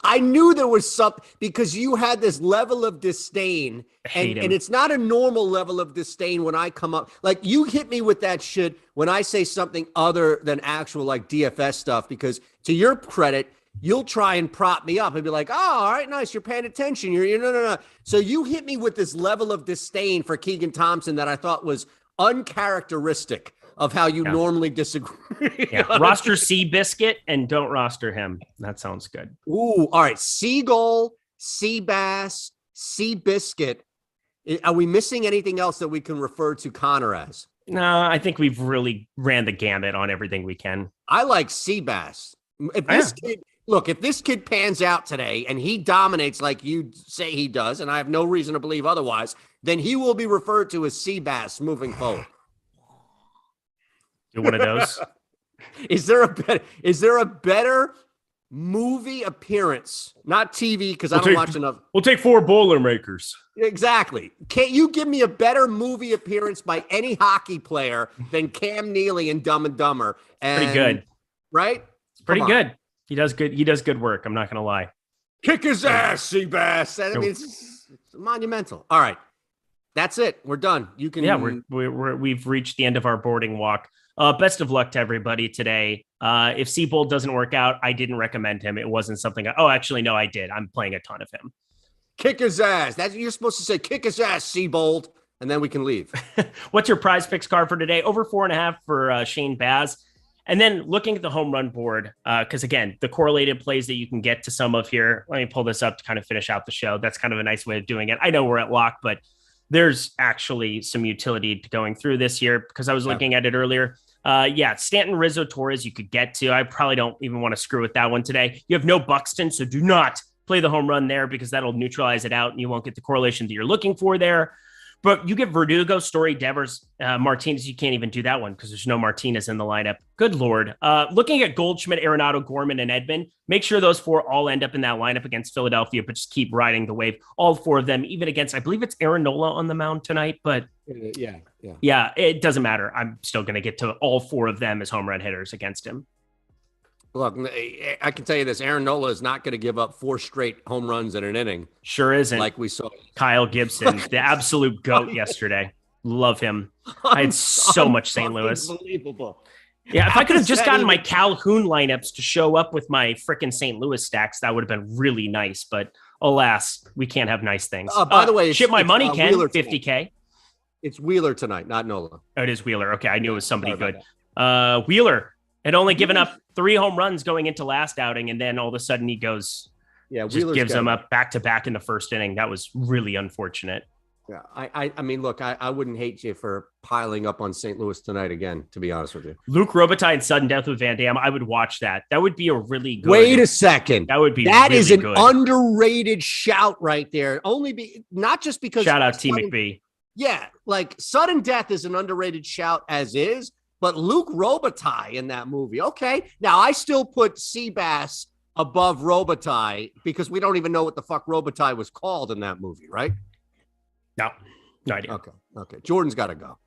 A: I knew there was something because you had this level of disdain, and it's not a normal level of disdain when I come up. Like, you hit me with that shit when I say something other than actual like DFS stuff, because to your credit, you'll try and prop me up and be like, oh, all right, nice. You're paying attention. You're no. So you hit me with this level of disdain for Keegan Thompson that I thought was uncharacteristic of how you normally disagree.
B: Yeah. Roster Seabiscuit and don't roster him. That sounds good.
A: Ooh, all right. Seagull, Seabass, Seabiscuit. Are we missing anything else that we can refer to Connor as?
B: No, I think we've really ran the gamut on everything we can.
A: I like Seabass. If this kid pans out today and he dominates like you say he does, and I have no reason to believe otherwise, then he will be referred to as Seabass moving forward.
B: Do one of those.
A: Is there a better movie appearance? Not TV, because I don't watch enough.
B: We'll take 4 Boilermakers.
A: Exactly. Can't you give me a better movie appearance by any hockey player than Cam Neely in Dumb and Dumber?
B: Pretty good.
A: Right?
B: It's pretty good. He does good work. I'm not going to lie.
A: Kick his ass, Seabass. I mean, it's monumental. All right. That's it. We're done. You can.
B: Yeah, we've reached the end of our boarding walk. Best of luck to everybody today. If Seabold doesn't work out, I didn't recommend him. It wasn't something. Actually, no, I did. I'm playing a ton of him.
A: Kick his ass. That's you're supposed to say. Kick his ass, Seabold, and then we can leave.
B: What's your prize picks card for today? Over 4.5 for Shane Baz. And then looking at the home run board, because again, the correlated plays that you can get to some of here. Let me pull this up to kind of finish out the show. That's kind of a nice way of doing it. I know we're at lock, but there's actually some utility to going through this here because I was looking at it earlier. Stanton, Rizzo, Torres, you could get to. I probably don't even want to screw with that one today. You have no Buxton, so do not play the home run there because that'll neutralize it out and you won't get the correlation that you're looking for there. But you get Verdugo, Story, Devers, Martinez. You can't even do that one because there's no Martinez in the lineup. Good Lord. Looking at Goldschmidt, Arenado, Gorman, and Edman, make sure those 4 all end up in that lineup against Philadelphia, but just keep riding the wave. All 4 of them, even against, I believe it's Aaron Nola on the mound tonight, but yeah, it doesn't matter. I'm still going to get to all 4 of them as home run hitters against him.
A: Look, I can tell you this. Aaron Nola is not going to give up 4 straight home runs in an inning.
B: Sure isn't.
A: Like we saw.
B: Kyle Gibson, the absolute GOAT yesterday. Love him. I had so much St. Louis.
A: Unbelievable.
B: Yeah, if I could have just gotten my Calhoun lineups to show up with my freaking St. Louis stacks, that would have been really nice. But alas, we can't have nice things.
A: By the way,
B: ship my money, Ken, $50K.
A: It's Wheeler tonight, not Nola.
B: Oh, it is Wheeler. Okay, I knew it was somebody good. Wheeler. And only given up 3 home runs going into last outing, and then all of a sudden he goes, just gives them up back-to-back in the first inning. That was really unfortunate.
A: Yeah, I mean, look, I wouldn't hate you for piling up on St. Louis tonight again, to be honest with you.
B: Luke Robitaille and sudden death with Van Damme. I would watch that. That would be a really good.
A: Wait a second.
B: That would be
A: that
B: really
A: is an
B: good.
A: Underrated shout right there. Not just because
B: shout out T McBee.
A: Yeah, like sudden death is an underrated shout as is, but Luke Robitaille in that movie. Okay, now I still put Seabass above Robitaille because we don't even know what the fuck Robitaille was called in that movie, right?
B: No idea.
A: Okay. Jordan's got to go.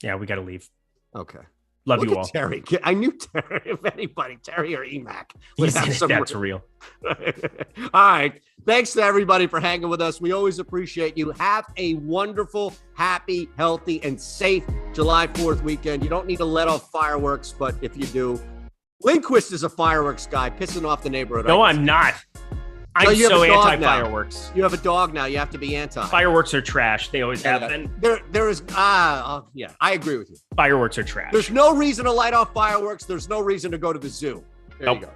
B: Yeah, we got to leave.
A: Okay.
B: Love
A: Look
B: you
A: at
B: all.
A: Terry. I knew Terry, if anybody, Terry or Emac.
B: That's real.
A: All right. Thanks to everybody for hanging with us. We always appreciate you. Have a wonderful, happy, healthy, and safe July 4th weekend. You don't need to let off fireworks, but if you do, Lindquist is a fireworks guy, pissing off the neighborhood.
B: No, I'm not. I'm so anti-fireworks.
A: You have a dog now. You have to be anti.
B: Fireworks are trash. They always have been.
A: There is, yeah, I agree with you.
B: Fireworks are trash.
A: There's no reason to light off fireworks. There's no reason to go to the zoo. There you go.